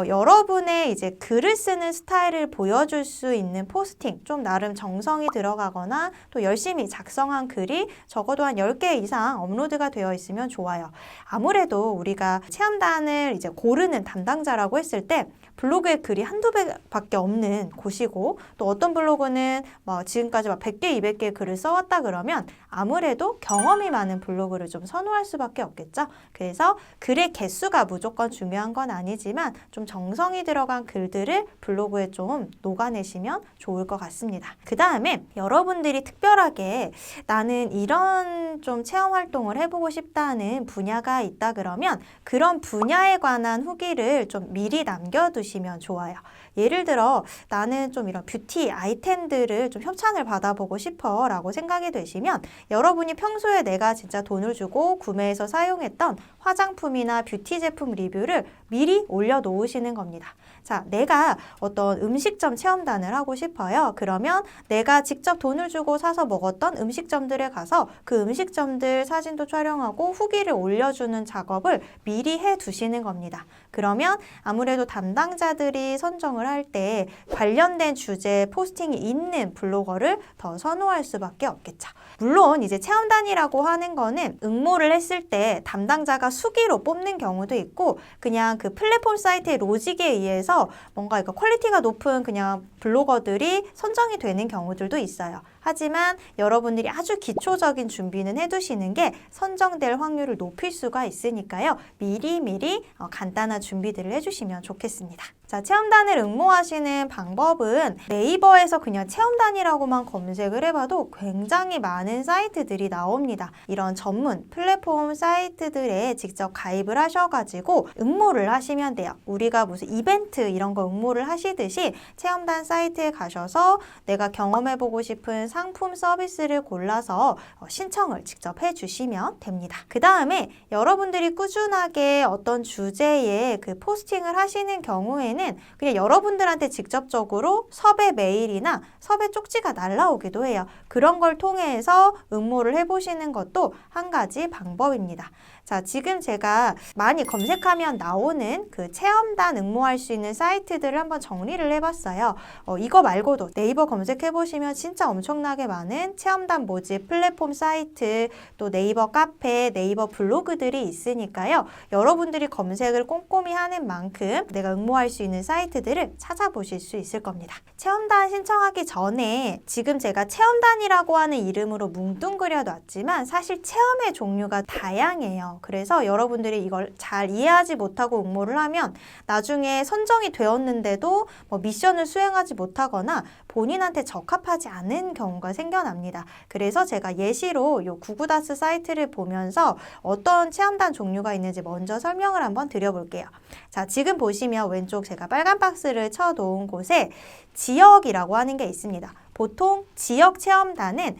여러분의 이제 글을 쓰는 스타일을 보여줄 수 있는 포스팅, 좀 나름 정성이 들어가거나 또 열심히 작성한 글이 적어도 한 10개 이상 업로드가 되어 있으면 좋아요. 아무래도 우리가 체험단을 이제 고르는 담당자라고 했을 때 블로그에 글이 한두 개밖에 없는 곳이고 또 어떤 블로그는 지금까지 100개, 200개 글을 써왔다 그러면 아무래도 경험이 많은 블로그를 좀 선호할 수밖에 없겠죠. 그래서 글의 개수가 무조건 중요한 건 아니지만 좀 정성이 들어간 글들을 블로그에 좀 녹아내시면 좋을 것 같습니다. 그 다음에 여러분들이 특별하게 나는 이런 좀 체험 활동을 해보고 싶다는 분야가 있다 그러면 그런 분야에 관한 후기를 좀 미리 남겨두시면 좋아요. 예를 들어 나는 좀 이런 뷰티 아이템들을 좀 협찬을 받아보고 싶어 라고 생각이 되시면 여러분이 평소에 내가 진짜 돈을 주고 구매해서 사용했던 화장품이나 뷰티 제품 리뷰를 미리 올려놓으시는 겁니다. 자, 내가 어떤 음식점 체험단을 하고 싶어요. 그러면 내가 직접 돈을 주고 사서 먹었던 음식점들에 가서 그 음식점들 사진도 촬영하고 후기를 올려주는 작업을 미리 해두시는 겁니다. 그러면 아무래도 담당자들이 선정을 할 때 관련된 주제 포스팅이 있는 블로거를 더 선호할 수밖에 없겠죠. 물론 이제 체험단이라고 하는 거는 응모를 했을 때 담당자가 수기로 뽑는 경우도 있고 그냥 그 플랫폼 사이트의 로직에 의해서 뭔가 퀄리티가 높은 그냥 블로거들이 선정이 되는 경우들도 있어요. 하지만 여러분들이 아주 기초적인 준비는 해두시는 게 선정될 확률을 높일 수가 있으니까요. 미리미리 간단한 준비들을 해주시면 좋겠습니다. 자, 체험단을 응모하시는 방법은 네이버에서 그냥 체험단이라고만 검색을 해봐도 굉장히 많은 사이트들이 나옵니다. 이런 전문 플랫폼 사이트들에 직접 가입을 하셔가지고 응모를 하시면 돼요. 우리가 무슨 이벤트 이런 거 응모를 하시듯이 체험단 사이트에 가셔서 내가 경험해보고 싶은 상품 서비스를 골라서 신청을 직접 해주시면 됩니다. 그 다음에 여러분들이 꾸준하게 어떤 주제에 그 포스팅을 하시는 경우에는 그냥 여러분들한테 직접적으로 섭외 메일이나 섭외 쪽지가 날라오기도 해요. 그런 걸 통해서 응모를 해보시는 것도 한 가지 방법입니다. 자, 지금 제가 많이 검색하면 나오는 그 체험단 응모할 수 있는 사이트들을 한번 정리를 해봤어요. 이거 말고도 네이버 검색해보시면 진짜 엄청나게 많은 체험단 모집 플랫폼 사이트, 또 네이버 카페, 네이버 블로그들이 있으니까요. 여러분들이 검색을 꼼꼼히 하는 만큼 내가 응모할 수 있는 사이트들을 찾아보실 수 있을 겁니다. 체험단 신청하기 전에 지금 제가 체험단이라고 하는 이름으로 뭉뚱그려 놨지만 사실 체험의 종류가 다양해요. 그래서 여러분들이 이걸 잘 이해하지 못하고 응모를 하면 나중에 선정이 되었는데도 미션을 수행하지 못하거나 본인한테 적합하지 않은 경우가 생겨납니다. 그래서 제가 예시로 이 구구다스 사이트를 보면서 어떤 체험단 종류가 있는지 먼저 설명을 한번 드려볼게요. 자, 지금 보시면 왼쪽 제가 빨간 박스를 쳐놓은 곳에 지역이라고 하는 게 있습니다. 보통 지역 체험단은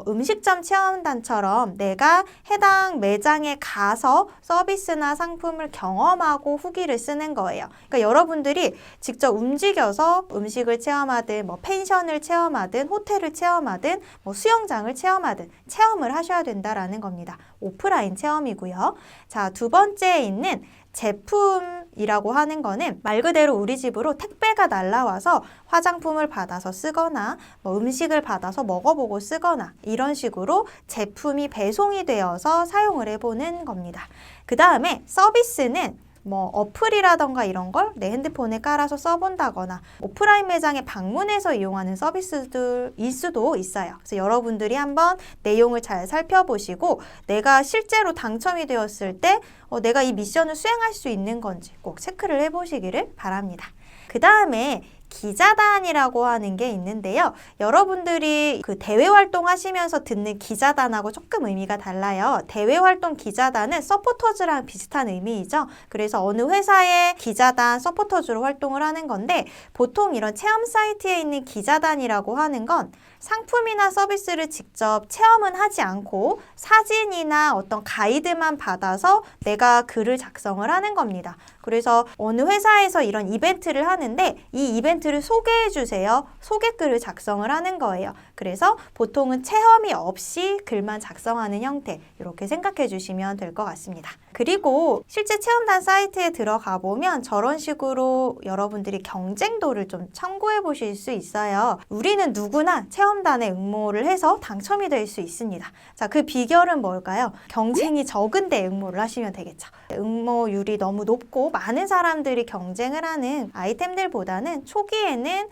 음식점 체험단처럼 내가 해당 매장에 가서 서비스나 상품을 경험하고 후기를 쓰는 거예요. 그러니까 여러분들이 직접 움직여서 음식을 체험하든 펜션을 체험하든 호텔을 체험하든 수영장을 체험하든 체험을 하셔야 된다라는 겁니다. 오프라인 체험이고요. 자, 두 번째에 있는 제품이라고 하는 거는 말 그대로 우리 집으로 택배가 날라와서 화장품을 받아서 쓰거나 음식을 받아서 먹어보고 쓰거나 이런 식으로 제품이 배송이 되어서 사용을 해보는 겁니다. 그 다음에 서비스는 어플이라던가 이런 걸 내 핸드폰에 깔아서 써본다거나 오프라인 매장에 방문해서 이용하는 서비스들일 수도 있어요. 그래서 여러분들이 한번 내용을 잘 살펴보시고 내가 실제로 당첨이 되었을 때 내가 이 미션을 수행할 수 있는 건지 꼭 체크를 해보시기를 바랍니다. 그 다음에 기자단이라고 하는 게 있는데요. 여러분들이 그 대외 활동 하시면서 듣는 기자단하고 조금 의미가 달라요. 대외 활동 기자단은 서포터즈랑 비슷한 의미이죠. 그래서 어느 회사의 기자단, 서포터즈로 활동을 하는 건데 보통 이런 체험 사이트에 있는 기자단이라고 하는 건 상품이나 서비스를 직접 체험은 하지 않고 사진이나 어떤 가이드만 받아서 내가 글을 작성을 하는 겁니다. 그래서 어느 회사에서 이런 이벤트를 하는데 이 이벤트를 소개해 주세요. 소개글을 작성을 하는 거예요. 그래서 보통은 체험이 없이 글만 작성하는 형태 이렇게 생각해 주시면 될 것 같습니다. 그리고 실제 체험단 사이트에 들어가 보면 저런 식으로 여러분들이 경쟁도를 좀 참고해 보실 수 있어요. 우리는 누구나 체험단에 응모를 해서 당첨이 될 수 있습니다. 자, 그 비결은 뭘까요? 경쟁이 적은데 응모를 하시면 되겠죠. 응모율이 너무 높고 많은 사람들이 경쟁을 하는 아이템들보다는 초기에는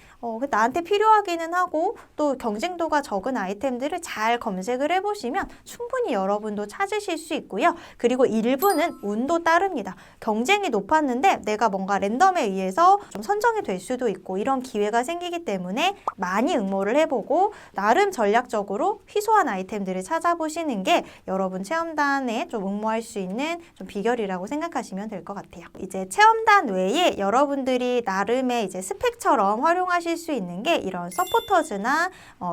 나한테 필요하기는 하고 또 경쟁도가 적은 아이템들을 잘 검색을 해보시면 충분히 여러분도 찾으실 수 있고요. 그리고 일부는 운도 따릅니다. 경쟁이 높았는데 내가 뭔가 랜덤에 의해서 좀 선정이 될 수도 있고 이런 기회가 생기기 때문에 많이 응모를 해보고 나름 전략적으로 희소한 아이템들을 찾아보시는 게 여러분 체험단에 좀 응모할 수 있는 좀 비결이라고 생각하시면 될 것 같아요. 이제 체험단 외에 여러분들이 나름의 이제 스펙처럼 활용하실 수 있는 게 이런 서포터즈나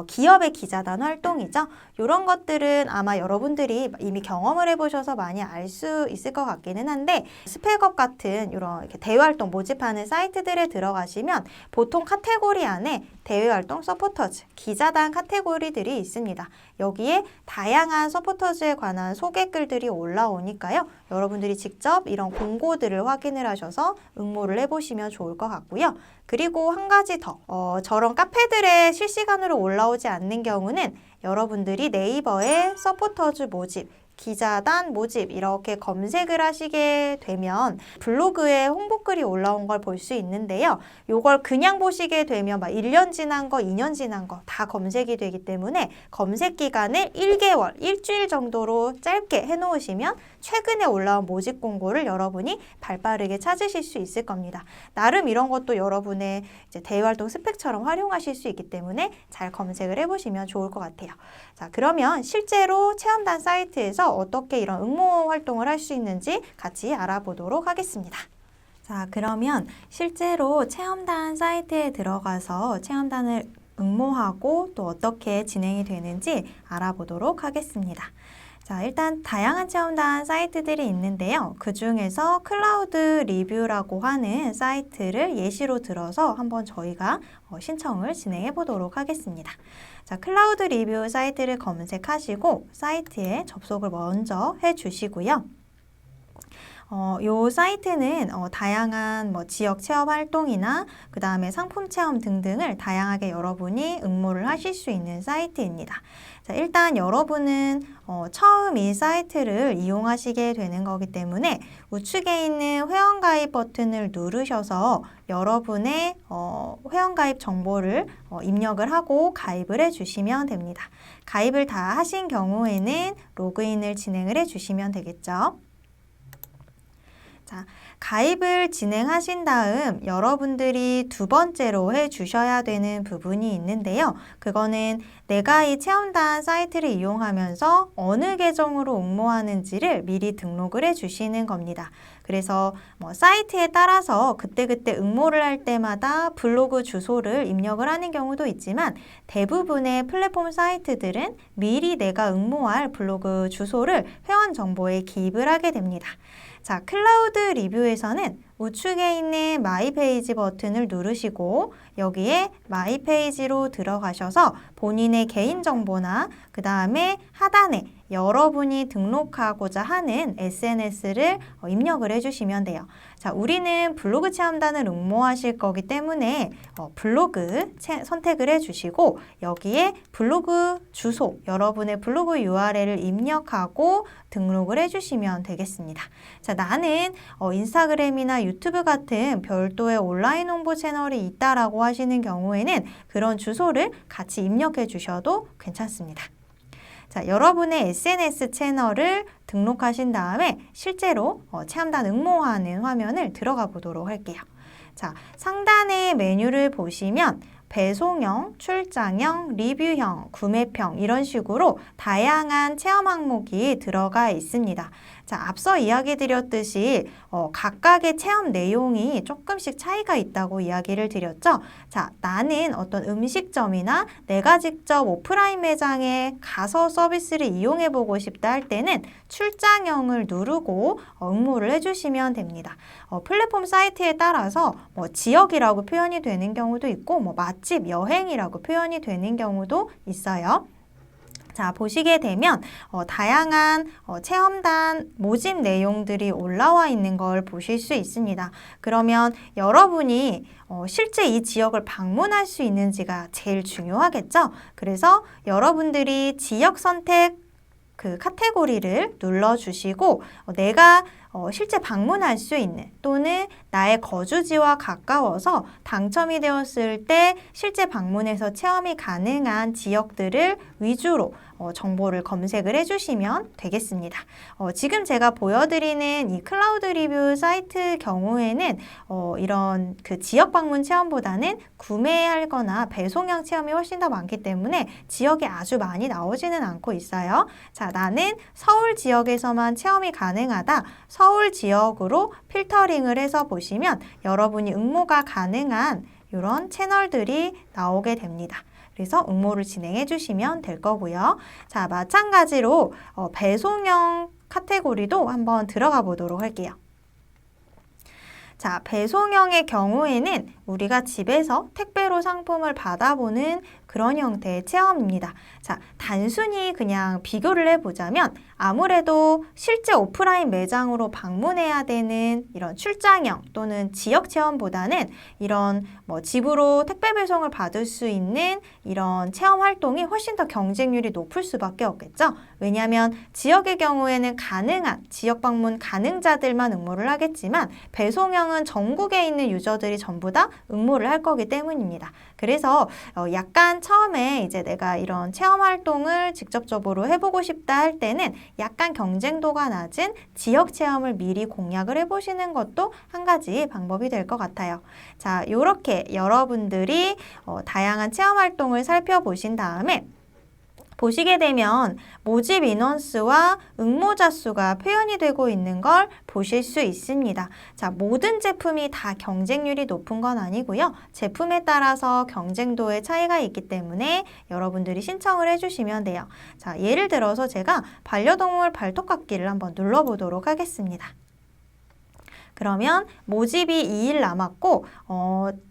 기업의 기자단 활동이죠. 이런 것들은 아마 여러분들이 이미 경험을 해보셔서 많이 알 수 있을 것 같기는 한데 스펙업 같은 이런 이렇게 대외활동 모집하는 사이트들에 들어가시면 보통 카테고리 안에 대외활동 서포터즈, 기자단 카테고리들이 있습니다. 여기에 다양한 서포터즈에 관한 소개글들이 올라오니까요. 여러분들이 직접 이런 공고들을 확인을 하셔서 응모를 해보시면 좋을 것 같고요. 그리고 한 가지 더, 저런 카페들에 실시간으로 올라오지 않는 경우는 여러분들이 네이버에 서포터즈 모집 기자단, 모집 이렇게 검색을 하시게 되면 블로그에 홍보글이 올라온 걸 볼 수 있는데요. 요걸 그냥 보시게 되면 막 1년 지난 거, 2년 지난 거 다 검색이 되기 때문에 검색 기간을 1개월, 일주일 정도로 짧게 해놓으시면 최근에 올라온 모집 공고를 여러분이 발빠르게 찾으실 수 있을 겁니다. 나름 이런 것도 여러분의 이제 대외활동 스펙처럼 활용하실 수 있기 때문에 잘 검색을 해보시면 좋을 것 같아요. 자, 그러면 실제로 체험단 사이트에서 어떻게 이런 응모 활동을 할 수 있는지 같이 알아보도록 하겠습니다. 자, 그러면 실제로 체험단 사이트에 들어가서 체험단을 응모하고 또 어떻게 진행이 되는지 알아보도록 하겠습니다. 자, 일단 다양한 체험단 사이트들이 있는데요. 그 중에서 클라우드 리뷰라고 하는 사이트를 예시로 들어서 한번 저희가 신청을 진행해 보도록 하겠습니다. 자, 클라우드 리뷰 사이트를 검색하시고 사이트에 접속을 먼저 해주시고요. 요 사이트는 다양한 지역 체험 활동이나 그 다음에 상품 체험 등등을 다양하게 여러분이 응모를 하실 수 있는 사이트입니다. 자, 일단 여러분은 처음 이 사이트를 이용하시게 되는 거기 때문에 우측에 있는 회원가입 버튼을 누르셔서 여러분의 회원가입 정보를 입력을 하고 가입을 해주시면 됩니다. 가입을 다 하신 경우에는 로그인을 진행을 해주시면 되겠죠. 자, 가입을 진행하신 다음 여러분들이 두 번째로 해주셔야 되는 부분이 있는데요. 그거는 내가 이 체험단 사이트를 이용하면서 어느 계정으로 응모하는지를 미리 등록을 해주시는 겁니다. 그래서 사이트에 따라서 그때그때 응모를 할 때마다 블로그 주소를 입력을 하는 경우도 있지만 대부분의 플랫폼 사이트들은 미리 내가 응모할 블로그 주소를 회원 정보에 기입을 하게 됩니다. 자, 클라우드 리뷰에서는 우측에 있는 마이 페이지 버튼을 누르시고 여기에 마이 페이지로 들어가셔서 본인의 개인정보나 그 다음에 하단에 여러분이 등록하고자 하는 SNS를 입력을 해주시면 돼요. 자, 우리는 블로그 체험단을 응모하실 거기 때문에 블로그 선택을 해주시고 여기에 블로그 주소, 여러분의 블로그 URL을 입력하고 등록을 해주시면 되겠습니다. 자, 나는 인스타그램이나 유튜브 같은 별도의 온라인 홍보 채널이 있다라고 하시는 경우에는 그런 주소를 같이 입력해 주셔도 괜찮습니다. 자, 여러분의 SNS 채널을 등록하신 다음에 실제로 체험단 응모하는 화면을 들어가 보도록 할게요. 자, 상단의 메뉴를 보시면 배송형, 출장형, 리뷰형, 구매평 이런 식으로 다양한 체험 항목이 들어가 있습니다. 자, 앞서 이야기 드렸듯이 각각의 체험 내용이 조금씩 차이가 있다고 이야기를 드렸죠. 자, 나는 어떤 음식점이나 내가 직접 오프라인 매장에 가서 서비스를 이용해 보고 싶다 할 때는 출장형을 누르고 응모를 해주시면 됩니다. 플랫폼 사이트에 따라서 지역이라고 표현이 되는 경우도 있고 맛집, 여행이라고 표현이 되는 경우도 있어요. 자, 보시게 되면 다양한 체험단 모집 내용들이 올라와 있는 걸 보실 수 있습니다. 그러면 여러분이 실제 이 지역을 방문할 수 있는지가 제일 중요하겠죠? 그래서 여러분들이 지역 선택 그 카테고리를 눌러주시고 내가 실제 방문할 수 있는 또는 나의 거주지와 가까워서 당첨이 되었을 때 실제 방문해서 체험이 가능한 지역들을 위주로 정보를 검색을 해주시면 되겠습니다. 지금 제가 보여드리는 이 클라우드 리뷰 사이트 경우에는 이런 그 지역 방문 체험보다는 구매하거나 배송형 체험이 훨씬 더 많기 때문에 지역이 아주 많이 나오지는 않고 있어요. 자, 나는 서울 지역에서만 체험이 가능하다. 서울 지역으로 필터링을 해서 보시면 여러분이 응모가 가능한 이런 채널들이 나오게 됩니다. 그래서 응모를 진행해 주시면 될 거고요. 자, 마찬가지로 배송형 카테고리도 한번 들어가 보도록 할게요. 자, 배송형의 경우에는 우리가 집에서 택배로 상품을 받아보는 그런 형태의 체험입니다. 자, 단순히 그냥 비교를 해보자면 아무래도 실제 오프라인 매장으로 방문해야 되는 이런 출장형 또는 지역 체험보다는 이런 집으로 택배 배송을 받을 수 있는 이런 체험 활동이 훨씬 더 경쟁률이 높을 수밖에 없겠죠. 왜냐하면 지역의 경우에는 가능한 지역 방문 가능자들만 응모를 하겠지만 배송형은 전국에 있는 유저들이 전부 다 응모를 할 거기 때문입니다. 그래서 약간 처음에 이제 내가 이런 체험 활동을 직접적으로 해보고 싶다 할 때는 약간 경쟁도가 낮은 지역 체험을 미리 공략을 해보시는 것도 한 가지 방법이 될 것 같아요. 자, 이렇게 여러분들이 다양한 체험 활동을 살펴보신 다음에 보시게 되면 모집 인원수와 응모자 수가 표현이 되고 있는 걸 보실 수 있습니다. 자, 모든 제품이 다 경쟁률이 높은 건 아니고요. 제품에 따라서 경쟁도의 차이가 있기 때문에 여러분들이 신청을 해주시면 돼요. 자, 예를 들어서 제가 반려동물 발톱깎기를 한번 눌러보도록 하겠습니다. 그러면 모집이 2일 남았고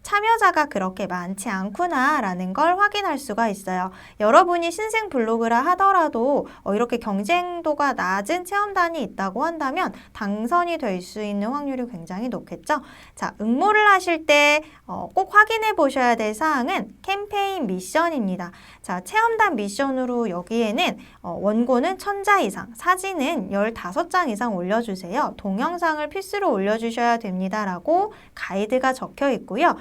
참여자가 그렇게 많지 않구나 라는 걸 확인할 수가 있어요. 여러분이 신생 블로그라 하더라도 이렇게 경쟁도가 낮은 체험단이 있다고 한다면 당선이 될 수 있는 확률이 굉장히 높겠죠. 자, 응모를 하실 때 꼭 확인해 보셔야 될 사항은 캠페인 미션입니다. 자, 체험단 미션으로 여기에는 원고는 1000자 이상, 사진은 15장 이상 올려주세요. 동영상을 필수로 올려주셔야 됩니다. 라고 가이드가 적혀 있고요.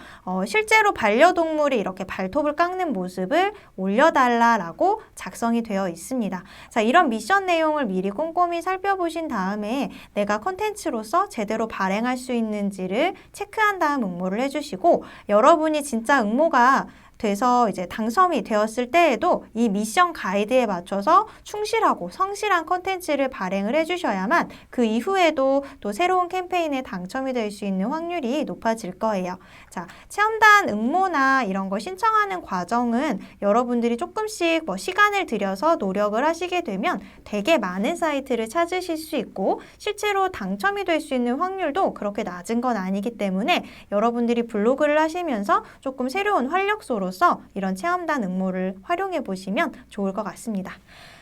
실제로 반려동물이 이렇게 발톱을 깎는 모습을 올려달라라고 작성이 되어 있습니다. 자, 이런 미션 내용을 미리 꼼꼼히 살펴보신 다음에 내가 컨텐츠로서 제대로 발행할 수 있는지를 체크한 다음 응모를 해주시고 여러분이 진짜 응모가 돼서 이제 당첨이 되었을 때에도 이 미션 가이드에 맞춰서 충실하고 성실한 컨텐츠를 발행을 해주셔야만 그 이후에도 또 새로운 캠페인에 당첨이 될 수 있는 확률이 높아질 거예요. 자, 체험단 응모나 이런 거 신청하는 과정은 여러분들이 조금씩 시간을 들여서 노력을 하시게 되면 되게 많은 사이트를 찾으실 수 있고 실제로 당첨이 될 수 있는 확률도 그렇게 낮은 건 아니기 때문에 여러분들이 블로그를 하시면서 조금 새로운 활력소로서 이런 체험단 응모를 활용해 보시면 좋을 것 같습니다.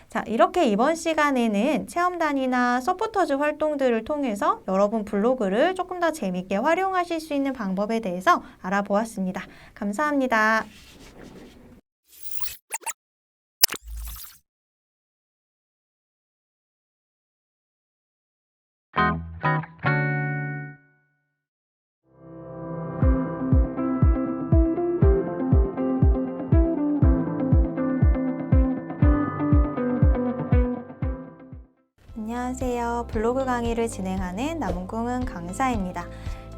자, 이렇게 이번 시간에는 체험단이나 서포터즈 활동들을 통해서 여러분 블로그를 조금 더 재밌게 활용하실 수 있는 방법에 대해서 알아보았습니다. 감사합니다. 안녕하세요. 블로그 강의를 진행하는 남궁은 강사입니다.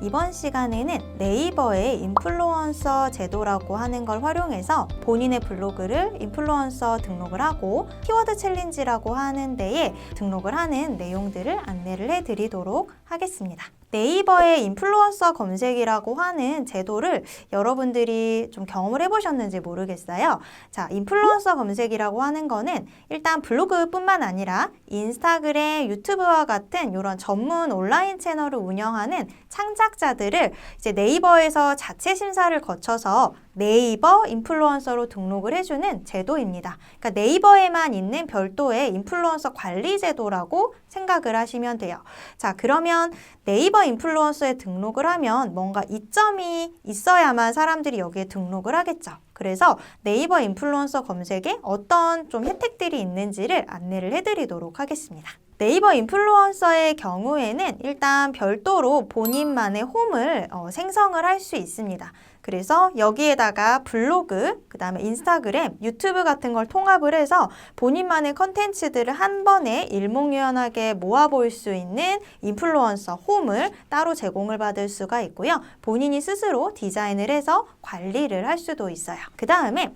이번 시간에는 네이버의 인플루언서 제도라고 하는 걸 활용해서 본인의 블로그를 인플루언서 등록을 하고 키워드 챌린지라고 하는 데에 등록을 하는 내용들을 안내를 해드리도록 하겠습니다. 네이버의 인플루언서 검색이라고 하는 제도를 여러분들이 좀 경험을 해보셨는지 모르겠어요. 자, 인플루언서 검색이라고 하는 거는 일단 블로그뿐만 아니라 인스타그램, 유튜브와 같은 이런 전문 온라인 채널을 운영하는 창작자들을 이제 네이버에서 자체 심사를 거쳐서 네이버 인플루언서로 등록을 해주는 제도입니다. 그러니까 네이버에만 있는 별도의 인플루언서 관리 제도라고 생각을 하시면 돼요. 자, 그러면 네이버 인플루언서에 등록을 하면 뭔가 이점이 있어야만 사람들이 여기에 등록을 하겠죠. 그래서 네이버 인플루언서 검색에 어떤 좀 혜택들이 있는지를 안내를 해드리도록 하겠습니다. 네이버 인플루언서의 경우에는 일단 별도로 본인만의 홈을 생성을 할 수 있습니다. 그래서 여기에다가 블로그, 그 다음에 인스타그램, 유튜브 같은 걸 통합을 해서 본인만의 컨텐츠들을 한 번에 일목요연하게 모아볼 수 있는 인플루언서 홈을 따로 제공을 받을 수가 있고요. 본인이 스스로 디자인을 해서 관리를 할 수도 있어요. 그 다음에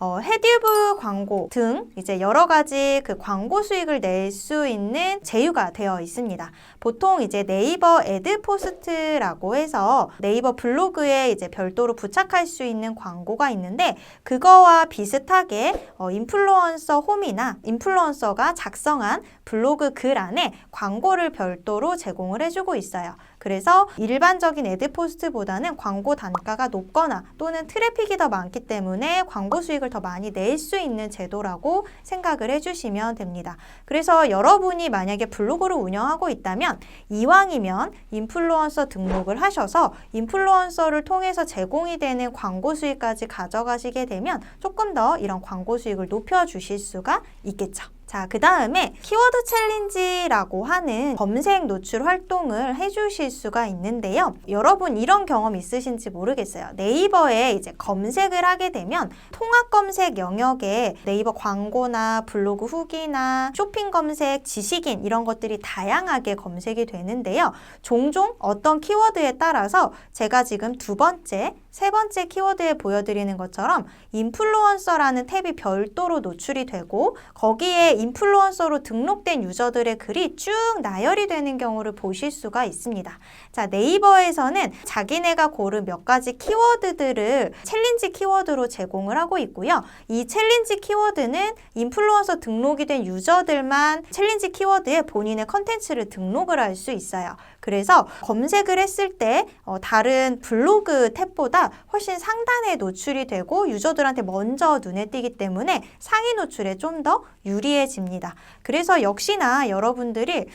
헤드브 광고 등 이제 여러 가지 그 광고 수익을 낼 수 있는 제휴가 되어 있습니다. 보통 이제 네이버 애드포스트라고 해서 네이버 블로그에 이제 별도로 부착할 수 있는 광고가 있는데 그거와 비슷하게 인플루언서 홈이나 인플루언서가 작성한 블로그 글 안에 광고를 별도로 제공을 해주고 있어요. 그래서 일반적인 애드포스트보다는 광고 단가가 높거나 또는 트래픽이 더 많기 때문에 광고 수익을 더 많이 낼 수 있는 제도라고 생각을 해주시면 됩니다. 그래서 여러분이 만약에 블로그를 운영하고 있다면 이왕이면 인플루언서 등록을 하셔서 인플루언서를 통해서 제공이 되는 광고 수익까지 가져가시게 되면 조금 더 이런 광고 수익을 높여주실 수가 있겠죠. 자, 자, 그 다음에 키워드 챌린지라고 하는 검색 노출 활동을 해주실 수가 있는데요. 여러분 이런 경험 있으신지 모르겠어요. 네이버에 이제 검색을 하게 되면 통합 검색 영역에 네이버 광고나 블로그 후기나 쇼핑 검색, 지식인 이런 것들이 다양하게 검색이 되는데요. 종종 어떤 키워드에 따라서 제가 지금 두 번째, 세 번째 키워드에 보여드리는 것처럼 인플루언서라는 탭이 별도로 노출이 되고 거기에 인플루언서로 등록된 유저들의 글이 쭉 나열이 되는 경우를 보실 수가 있습니다. 자, 네이버에서는 자기네가 고른 몇 가지 키워드들을 챌린지 키워드로 제공을 하고 있고요. 이 챌린지 키워드는 인플루언서 등록이 된 유저들만 챌린지 키워드에 본인의 컨텐츠를 등록을 할 수 있어요. 그래서 검색을 했을 때 다른 블로그 탭보다 훨씬 상단에 노출이 되고 유저들한테 먼저 눈에 띄기 때문에 상위 노출에 좀 더 유리해집니다. 그래서 역시나 여러분들이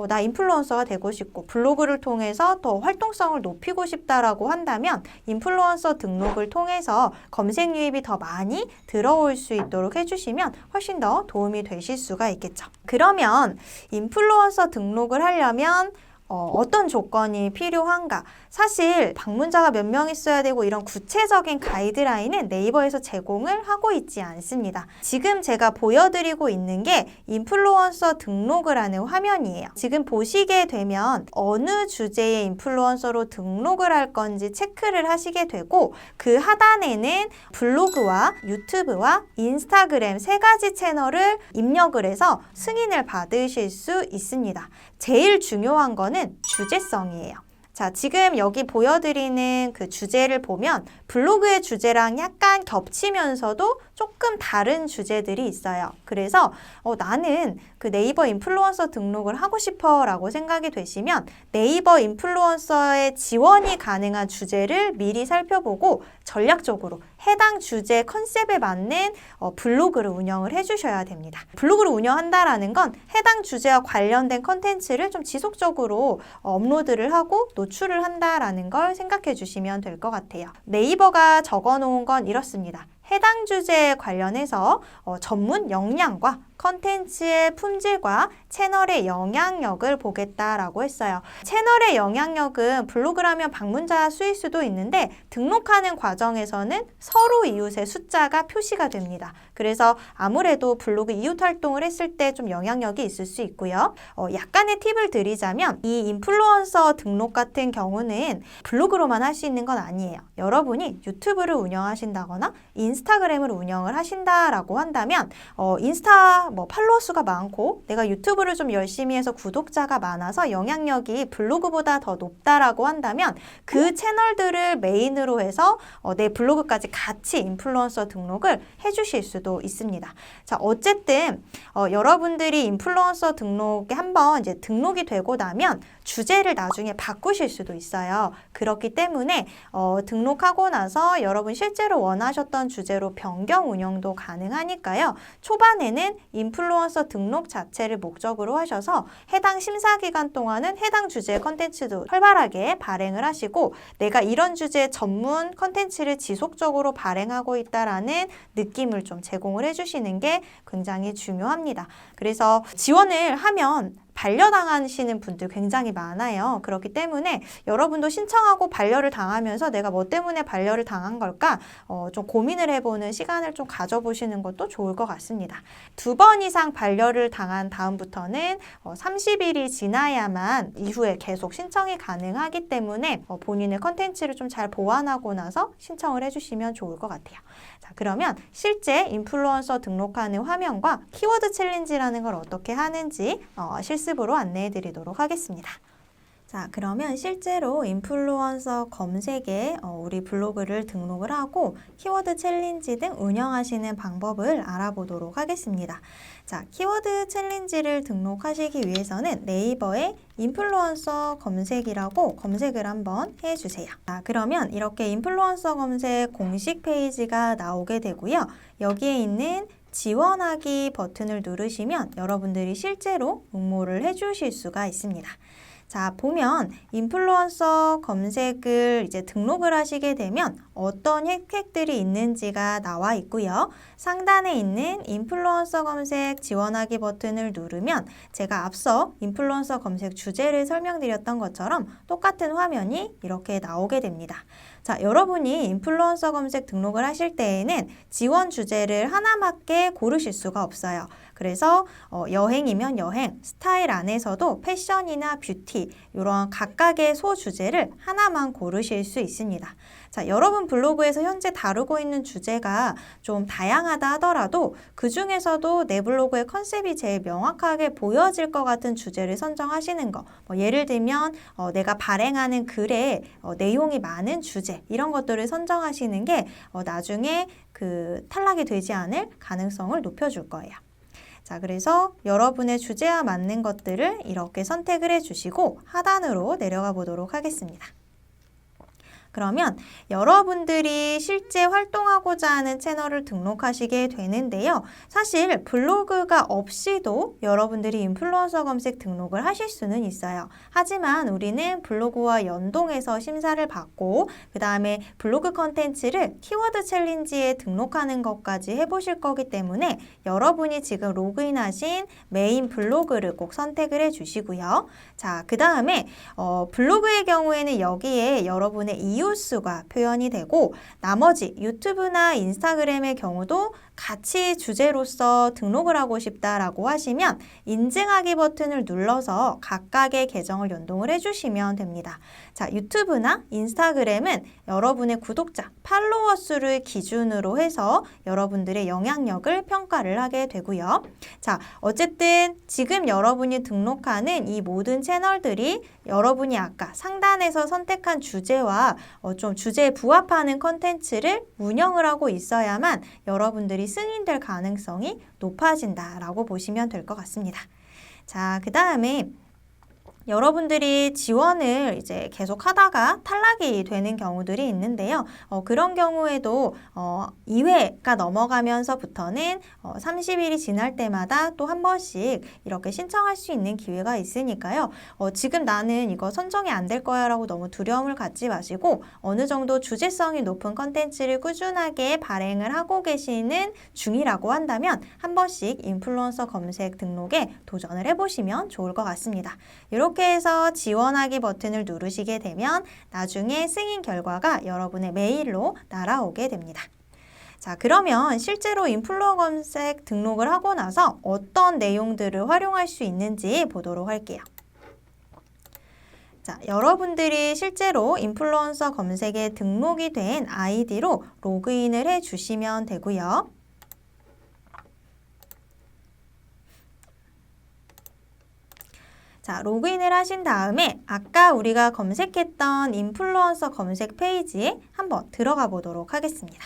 나 인플루언서가 되고 싶고 블로그를 통해서 더 활동성을 높이고 싶다라고 한다면 인플루언서 등록을 통해서 검색 유입이 더 많이 들어올 수 있도록 해주시면 훨씬 더 도움이 되실 수가 있겠죠. 그러면 인플루언서 등록을 하려면 어떤 조건이 필요한가? 사실 방문자가 몇 명 있어야 되고 이런 구체적인 가이드라인은 네이버에서 제공을 하고 있지 않습니다. 지금 제가 보여드리고 있는 게 인플루언서 등록을 하는 화면이에요. 지금 보시게 되면 어느 주제의 인플루언서로 등록을 할 건지 체크를 하시게 되고 그 하단에는 블로그와 유튜브와 인스타그램 세 가지 채널을 입력을 해서 승인을 받으실 수 있습니다. 제일 중요한 거는 주제성이에요. 자, 지금 여기 보여드리는 그 주제를 보면 블로그의 주제랑 약간 겹치면서도 조금 다른 주제들이 있어요. 그래서 나는 그 네이버 인플루언서 등록을 하고 싶어 라고 생각이 되시면 네이버 인플루언서의 지원이 가능한 주제를 미리 살펴보고 전략적으로 해당 주제 컨셉에 맞는 블로그를 운영을 해주셔야 됩니다. 블로그를 운영한다라는 건 해당 주제와 관련된 컨텐츠를 좀 지속적으로 업로드를 하고 노출을 한다라는 걸 생각해 주시면 될 것 같아요. 네이버가 적어놓은 건 이렇습니다. 해당 주제에 관련해서 전문 역량과 컨텐츠의 품질과 채널의 영향력을 보겠다라고 했어요. 채널의 영향력은 블로그라면 방문자 수일 수도 있는데 등록하는 과정에서는 서로 이웃의 숫자가 표시가 됩니다. 그래서 아무래도 블로그 이웃 활동을 했을 때 좀 영향력이 있을 수 있고요. 약간의 팁을 드리자면 이 인플루언서 등록 같은 경우는 블로그로만 할 수 있는 건 아니에요. 여러분이 유튜브를 운영하신다거나 인스타그램을 운영을 하신다라고 한다면 인스타 팔로워 수가 많고 내가 유튜브를 좀 열심히 해서 구독자가 많아서 영향력이 블로그보다 더 높다라고 한다면 그 채널들을 메인으로 해서 내 블로그까지 같이 인플루언서 등록을 해주실 수도 있습니다. 자, 어쨌든 여러분들이 인플루언서 등록에 한번 이제 등록이 되고 나면 주제를 나중에 바꾸실 수도 있어요. 그렇기 때문에 등록하고 나서 여러분 실제로 원하셨던 주제로 변경 운영도 가능하니까요. 초반에는 인플루언서 등록 자체를 목적으로 하셔서 해당 심사 기간 동안은 해당 주제의 컨텐츠도 활발하게 발행을 하시고 내가 이런 주제의 전문 컨텐츠를 지속적으로 발행하고 있다라는 느낌을 좀 제공을 해주시는 게 굉장히 중요합니다. 그래서 지원을 하면 반려당하시는 분들 굉장히 많아요. 그렇기 때문에 여러분도 신청하고 반려를 당하면서 내가 뭐 때문에 반려를 당한 걸까 좀 고민을 해보는 시간을 좀 가져보시는 것도 좋을 것 같습니다. 2번 이상 반려를 당한 다음부터는 30일이 지나야만 이후에 계속 신청이 가능하기 때문에 본인의 컨텐츠를 좀 잘 보완하고 나서 신청을 해주시면 좋을 것 같아요. 자, 그러면 실제 인플루언서 등록하는 화면과 키워드 챌린지라는 걸 어떻게 하는지 실습으로 안내해 드리도록 하겠습니다. 자, 그러면 실제로 인플루언서 검색에 우리 블로그를 등록을 하고 키워드 챌린지 등 운영하시는 방법을 알아보도록 하겠습니다. 자, 키워드 챌린지를 등록하시기 위해서는 네이버에 인플루언서 검색이라고 검색을 한번 해주세요. 자, 그러면 이렇게 인플루언서 검색 공식 페이지가 나오게 되고요. 여기에 있는 지원하기 버튼을 누르시면 여러분들이 실제로 응모를 해주실 수가 있습니다. 자, 보면 인플루언서 검색을 이제 등록을 하시게 되면 어떤 혜택들이 있는지가 나와 있고요. 상단에 있는 인플루언서 검색 지원하기 버튼을 누르면 제가 앞서 인플루언서 검색 주제를 설명드렸던 것처럼 똑같은 화면이 이렇게 나오게 됩니다. 자, 여러분이 인플루언서 검색 등록을 하실 때에는 지원 주제를 하나밖에 고르실 수가 없어요. 그래서 여행이면 여행, 스타일 안에서도 패션이나 뷰티 이런 각각의 소주제를 하나만 고르실 수 있습니다. 자, 여러분 블로그에서 현재 다루고 있는 주제가 좀 다양하다 하더라도 그 중에서도 내 블로그의 컨셉이 제일 명확하게 보여질 것 같은 주제를 선정하시는 거. 예를 들면 내가 발행하는 글에 내용이 많은 주제 이런 것들을 선정하시는 게 나중에 그 탈락이 되지 않을 가능성을 높여줄 거예요. 자, 그래서 여러분의 주제와 맞는 것들을 이렇게 선택을 해주시고 하단으로 내려가 보도록 하겠습니다. 그러면 여러분들이 실제 활동하고자 하는 채널을 등록하시게 되는데요. 사실 블로그가 없이도 여러분들이 인플루언서 검색 등록을 하실 수는 있어요. 하지만 우리는 블로그와 연동해서 심사를 받고 그 다음에 블로그 컨텐츠를 키워드 챌린지에 등록하는 것까지 해보실 거기 때문에 여러분이 지금 로그인하신 메인 블로그를 꼭 선택을 해주시고요. 자, 그 다음에 블로그의 경우에는 여기에 여러분의 이웃 수가 표현이 되고 나머지 유튜브나 인스타그램의 경우도 같이 주제로서 등록을 하고 싶다라고 하시면 인증하기 버튼을 눌러서 각각의 계정을 연동을 해주시면 됩니다. 자, 유튜브나 인스타그램은 여러분의 구독자, 팔로워 수를 기준으로 해서 여러분들의 영향력을 평가를 하게 되고요. 자, 어쨌든 지금 여러분이 등록하는 이 모든 채널들이 여러분이 아까 상단에서 선택한 주제와 좀 주제에 부합하는 컨텐츠를 운영을 하고 있어야만 여러분들이 승인될 가능성이 높아진다라고 보시면 될 것 같습니다. 자, 그 다음에 여러분들이 지원을 이제 계속 하다가 탈락이 되는 경우들이 있는데요. 그런 경우에도 2회가 넘어가면서부터는 30일이 지날 때마다 또 한 번씩 이렇게 신청할 수 있는 기회가 있으니까요. 지금 나는 이거 선정이 안 될 거야 라고 너무 두려움을 갖지 마시고 어느 정도 주제성이 높은 컨텐츠를 꾸준하게 발행을 하고 계시는 중이라고 한다면 한 번씩 인플루언서 검색 등록에 도전을 해보시면 좋을 것 같습니다. 이렇게 해서 지원하기 버튼을 누르시게 되면 나중에 승인 결과가 여러분의 메일로 날아오게 됩니다. 자, 그러면 실제로 인플루언서 검색 등록을 하고 나서 어떤 내용들을 활용할 수 있는지 보도록 할게요. 자, 여러분들이 실제로 인플루언서 검색에 등록이 된 아이디로 로그인을 해주시면 되고요. 자, 로그인을 하신 다음에 아까 우리가 검색했던 인플루언서 검색 페이지에 한번 들어가 보도록 하겠습니다.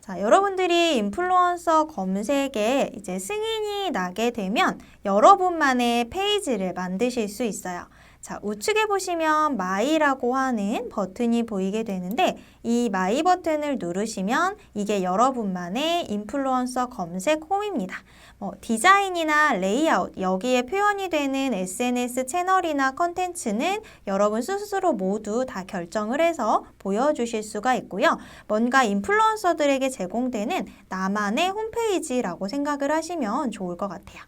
자, 여러분들이 인플루언서 검색에 이제 승인이 나게 되면 여러분만의 페이지를 만드실 수 있어요. 자, 우측에 보시면 마이라고 하는 버튼이 보이게 되는데 이 마이 버튼을 누르시면 이게 여러분만의 인플루언서 검색 홈입니다. 디자인이나 레이아웃, 여기에 표현이 되는 SNS 채널이나 컨텐츠는 여러분 스스로 모두 다 결정을 해서 보여주실 수가 있고요. 뭔가 인플루언서들에게 제공되는 나만의 홈페이지라고 생각을 하시면 좋을 것 같아요.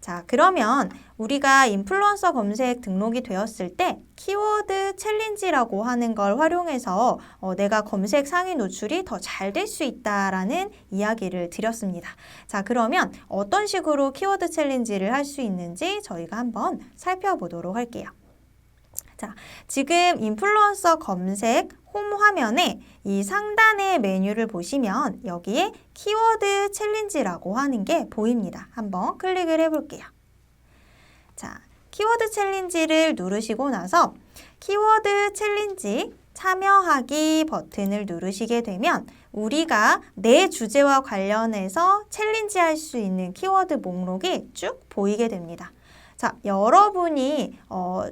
자, 그러면 우리가 인플루언서 검색 등록이 되었을 때 키워드 챌린지라고 하는 걸 활용해서 내가 검색 상위 노출이 더 잘 될 수 있다라는 이야기를 드렸습니다. 자, 그러면 어떤 식으로 키워드 챌린지를 할 수 있는지 저희가 한번 살펴보도록 할게요. 자, 지금 인플루언서 검색 홈 화면에 이 상단의 메뉴를 보시면 여기에 키워드 챌린지라고 하는 게 보입니다. 한번 클릭을 해볼게요. 자, 키워드 챌린지를 누르시고 나서 키워드 챌린지 참여하기 버튼을 누르시게 되면 우리가 내 주제와 관련해서 챌린지 할 수 있는 키워드 목록이 쭉 보이게 됩니다. 자, 여러분이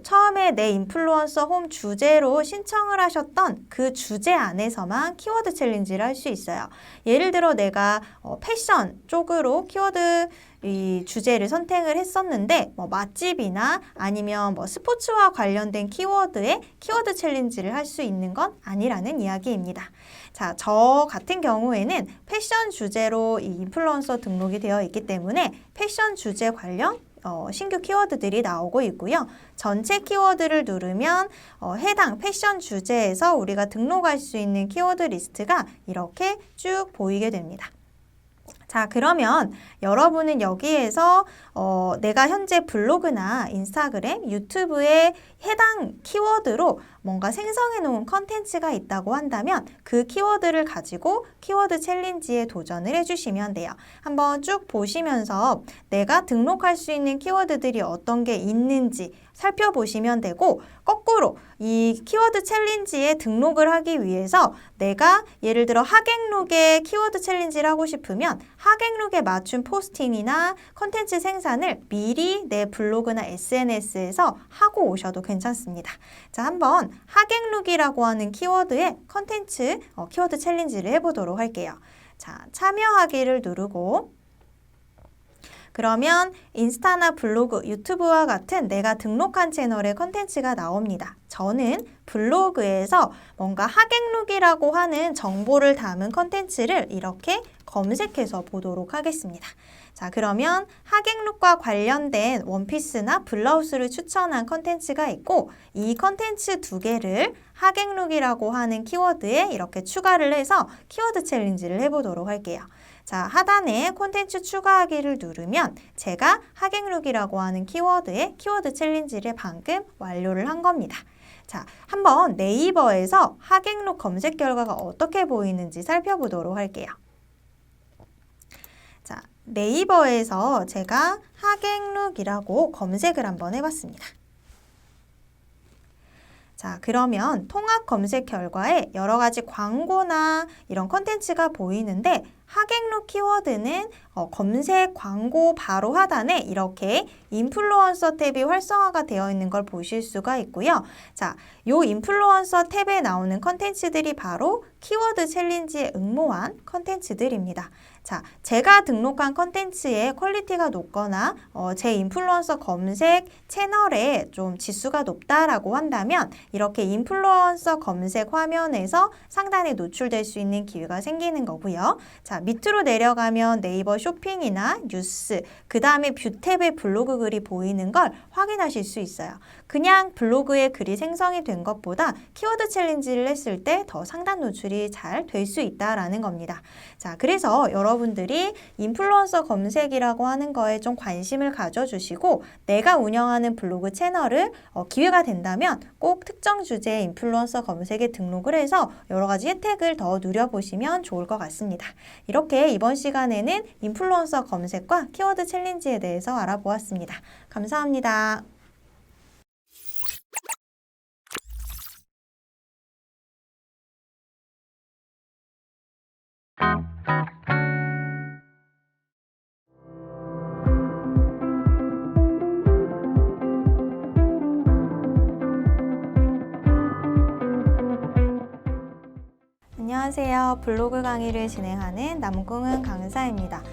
처음에 내 인플루언서 홈 주제로 신청을 하셨던 그 주제 안에서만 키워드 챌린지를 할 수 있어요. 예를 들어 내가 패션 쪽으로 키워드 이 주제를 선택을 했었는데 맛집이나 아니면 스포츠와 관련된 키워드에 키워드 챌린지를 할 수 있는 건 아니라는 이야기입니다. 자, 저 같은 경우에는 패션 주제로 이 인플루언서 등록이 되어 있기 때문에 패션 주제 관련 신규 키워드들이 나오고 있고요. 전체 키워드를 누르면 해당 패션 주제에서 우리가 등록할 수 있는 키워드 리스트가 이렇게 쭉 보이게 됩니다. 자, 그러면 여러분은 여기에서 내가 현재 블로그나 인스타그램, 유튜브에 해당 키워드로 뭔가 생성해 놓은 컨텐츠가 있다고 한다면 그 키워드를 가지고 키워드 챌린지에 도전을 해주시면 돼요. 한번 쭉 보시면서 내가 등록할 수 있는 키워드들이 어떤 게 있는지 살펴보시면 되고, 거꾸로 이 키워드 챌린지에 등록을 하기 위해서 내가 예를 들어 하객룩에 키워드 챌린지를 하고 싶으면 하객룩에 맞춘 포스팅이나 컨텐츠 생산을 미리 내 블로그나 SNS에서 하고 오셔도 괜찮습니다. 자, 한번 하객룩이라고 하는 키워드에 컨텐츠 키워드 챌린지를 해보도록 할게요. 자, 참여하기를 누르고 그러면 인스타나 블로그, 유튜브와 같은 내가 등록한 채널의 컨텐츠가 나옵니다. 저는 블로그에서 뭔가 하객룩이라고 하는 정보를 담은 컨텐츠를 이렇게 검색해서 보도록 하겠습니다. 자, 그러면 하객룩과 관련된 원피스나 블라우스를 추천한 컨텐츠가 있고, 이 컨텐츠 두 개를 하객룩이라고 하는 키워드에 이렇게 추가를 해서 키워드 챌린지를 해보도록 할게요. 자, 하단에 콘텐츠 추가하기를 누르면 제가 하객룩이라고 하는 키워드에 키워드 챌린지를 방금 완료를 한 겁니다. 자, 한번 네이버에서 하객룩 검색 결과가 어떻게 보이는지 살펴보도록 할게요. 자, 네이버에서 제가 하객룩이라고 검색을 한번 해봤습니다. 자, 그러면 통합 검색 결과에 여러 가지 광고나 이런 컨텐츠가 보이는데, 하객룩 키워드는 검색 광고 바로 하단에 이렇게 인플루언서 탭이 활성화가 되어 있는 걸 보실 수가 있고요. 자, 요 인플루언서 탭에 나오는 컨텐츠들이 바로 키워드 챌린지에 응모한 컨텐츠들입니다. 자, 제가 등록한 컨텐츠의 퀄리티가 높거나 제 인플루언서 검색 채널에 좀 지수가 높다라고 한다면 이렇게 인플루언서 검색 화면에서 상단에 노출될 수 있는 기회가 생기는 거고요. 자, 밑으로 내려가면 네이버 쇼핑이나 뉴스, 그 다음에 뷰 탭에 블로그 글이 보이는 걸 확인하실 수 있어요. 그냥 블로그에 글이 생성이 된 것보다 키워드 챌린지를 했을 때 더 상단 노출이 잘 될 수 있다라는 겁니다. 자, 그래서 여러분들이 인플루언서 검색이라고 하는 거에 좀 관심을 가져주시고, 내가 운영하는 블로그 채널을 기회가 된다면 꼭 특정 주제의 인플루언서 검색에 등록을 해서 여러 가지 혜택을 더 누려보시면 좋을 것 같습니다. 이렇게 이번 시간에는 인플루언서 검색과 키워드 챌린지에 대해서 알아보았습니다. 감사합니다. 안녕하세요. 블로그 강의를 진행하는 남궁은 강사입니다.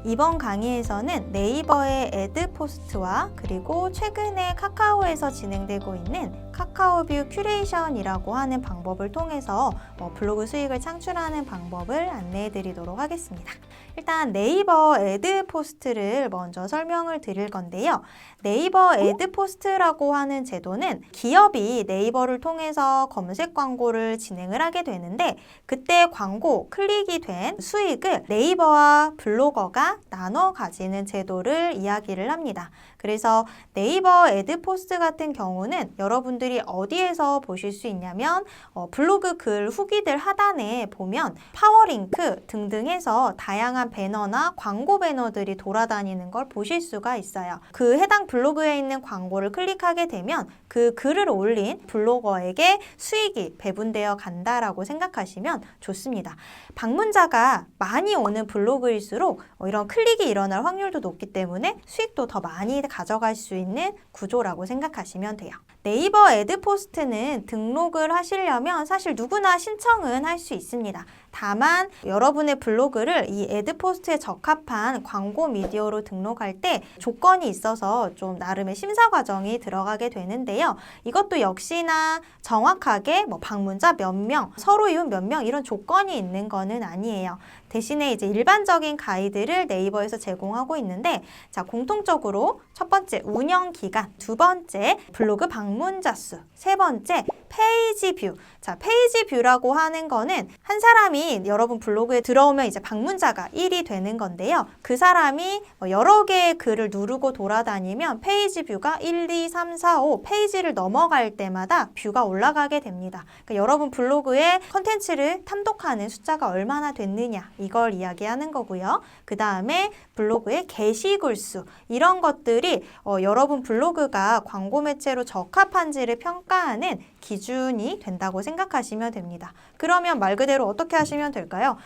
이번 강의에서는 네이버의 애드 포스트와 그리고 최근에 카카오에서 진행되고 있는 카카오뷰 큐레이션이라고 하는 방법을 통해서 블로그 수익을 창출하는 방법을 안내해 드리도록 하겠습니다. 일단 네이버 애드 포스트를 먼저 설명을 드릴 건데요. 네이버 애드 포스트라고 하는 제도는 기업이 네이버를 통해서 검색 광고를 진행을 하게 되는데, 그때 광고 클릭이 된 수익을 네이버와 블로거가 나눠 가지는 제도를 이야기를 합니다. 그래서 네이버 애드 포스트 같은 경우는 여러분들이 어디에서 보실 수 있냐면 블로그 글 후기들 하단에 보면 파워링크 등등 해서 다양한 배너나 광고 배너들이 돌아다니는 걸 보실 수가 있어요. 그 해당 블로그에 있는 광고를 클릭하게 되면 그 글을 올린 블로거에게 수익이 배분되어 간다라고 생각하시면 좋습니다. 방문자가 많이 오는 블로그일수록 이런 클릭이 일어날 확률도 높기 때문에 수익도 더 더 많이 가져갈 수 있는 구조라고 생각하시면 돼요. 네이버 애드포스트는 등록을 하시려면 사실 누구나 신청은 할 수 있습니다. 다만 여러분의 블로그를 이 애드포스트에 적합한 광고 미디어로 등록할 때 조건이 있어서 좀 나름의 심사 과정이 들어가게 되는데요. 이것도 역시나 정확하게 뭐 방문자 몇 명, 서로 이웃 몇 명 이런 조건이 있는 거는 아니에요. 대신에 이제 일반적인 가이드를 네이버에서 제공하고 있는데, 자, 공통적으로 첫 번째 운영 기간, 두 번째 블로그 방문자 수, 세 번째 페이지 뷰. 자, 페이지 뷰라고 하는 거는 한 사람이 여러분 블로그에 들어오면 이제 방문자가 1이 되는 건데요. 그 사람이 여러 개의 글을 누르고 돌아다니면 페이지 뷰가 1, 2, 3, 4, 5 페이지를 넘어갈 때마다 뷰가 올라가게 됩니다. 그러니까 여러분 블로그에 컨텐츠를 탐독하는 숫자가 얼마나 됐느냐, 이걸 이야기하는 거고요. 그 다음에 블로그의 게시글 수, 이런 것들이 여러분 블로그가 광고 매체로 적합한지를 평가하는 기준이 된다고 생각하시면 됩니다. 그러면 말 그대로 어떻게 하시면 될까요?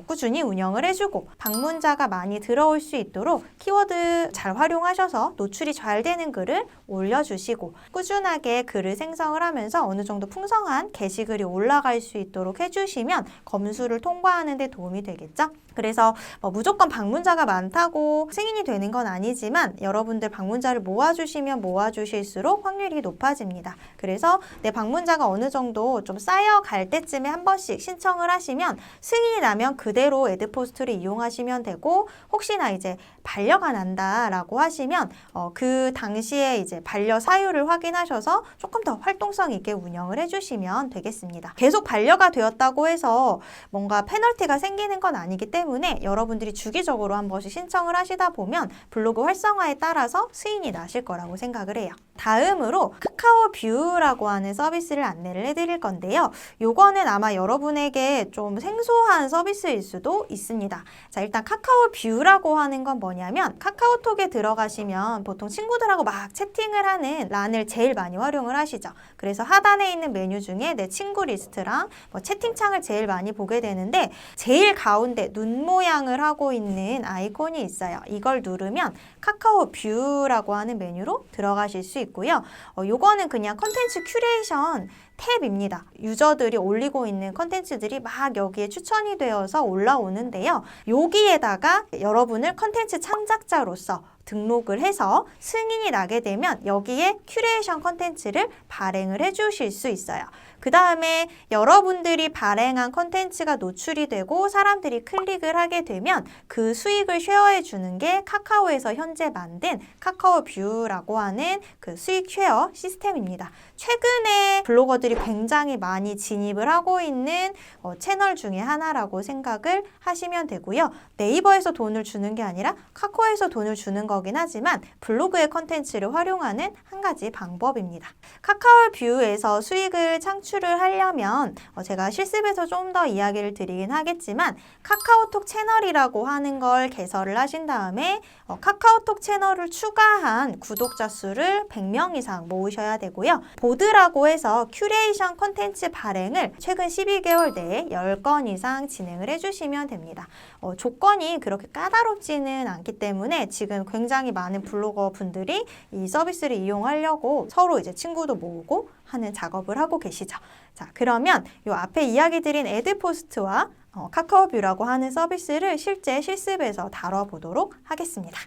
꾸준히 운영을 해주고 방문자가 많이 들어올 수 있도록 키워드 잘 활용하셔서 노출이 잘 되는 글을 올려주시고 꾸준하게 글을 생성을 하면서 어느 정도 풍성한 게시글이 올라갈 수 있도록 해주시면 검수를 통과하는 데 도움이 되겠죠? 그래서 무조건 방문자가 많다고 승인이 되는 건 아니지만 여러분들 방문자를 모아주시면 모아주실수록 확률이 높아집니다. 그래서 내 방문자가 어느 정도 좀 쌓여갈 때쯤에 한 번씩 신청을 하시면 승인이 나면 그대로 애드포스트를 이용하시면 되고, 혹시나 이제 반려가 난다라고 하시면 그 당시에 이제 반려 사유를 확인하셔서 조금 더 활동성 있게 운영을 해주시면 되겠습니다. 계속 반려가 되었다고 해서 뭔가 페널티가 생기는 건 아니기 때문에 여러분들이 주기적으로 한 번씩 신청을 하시다 보면 블로그 활성화에 따라서 수익이 나실 거라고 생각을 해요. 다음으로 카카오 뷰라고 하는 서비스를 안내를 해드릴 건데요. 요거는 아마 여러분에게 좀 생소한 서비스일 수도 있습니다. 자, 일단 카카오 뷰라고 하는 건 뭐냐면 카카오톡에 들어가시면 보통 친구들하고 막 채팅을 하는 란을 제일 많이 활용을 하시죠. 그래서 하단에 있는 메뉴 중에 내 친구 리스트랑 채팅창을 제일 많이 보게 되는데, 제일 가운데 눈 모양을 하고 있는 아이콘이 있어요. 이걸 누르면 카카오 뷰라고 하는 메뉴로 들어가실 수 있고요. 요거는 그냥 컨텐츠 큐레이션 탭입니다. 유저들이 올리고 있는 컨텐츠들이 막 여기에 추천이 되어서 올라오는데요. 여기에다가 여러분을 컨텐츠 창작자로서 등록을 해서 승인이 나게 되면 여기에 큐레이션 컨텐츠를 발행을 해주실 수 있어요. 그 다음에 여러분들이 발행한 컨텐츠가 노출이 되고 사람들이 클릭을 하게 되면 그 수익을 쉐어해 주는 게 카카오에서 현재 만든 카카오 뷰라고 하는 그 수익 쉐어 시스템입니다. 최근에 블로거들이 굉장히 많이 진입을 하고 있는 채널 중에 하나라고 생각을 하시면 되고요. 네이버에서 돈을 주는 게 아니라 카카오에서 돈을 주는 거긴 하지만 블로그의 컨텐츠를 활용하는 한 가지 방법입니다. 카카오 뷰에서 수익을 창출을 하려면 제가 실습에서 좀 더 이야기를 드리긴 하겠지만 카카오톡 채널이라고 하는 걸 개설을 하신 다음에 카카오톡 채널을 추가한 구독자 수를 100명 이상 모으셔야 되고요. 보드라고 해서 큐레이션 콘텐츠 발행을 최근 12개월 내에 10건 이상 진행을 해주시면 됩니다. 조건이 그렇게 까다롭지는 않기 때문에 지금 굉장히 많은 블로거 분들이 이 서비스를 이용하려고 서로 이제 친구도 모으고 하는 작업을 하고 계시죠. 자, 그러면 이 앞에 이야기 드린 애드포스트와 카카오뷰라고 하는 서비스를 실제 실습에서 다뤄보도록 하겠습니다.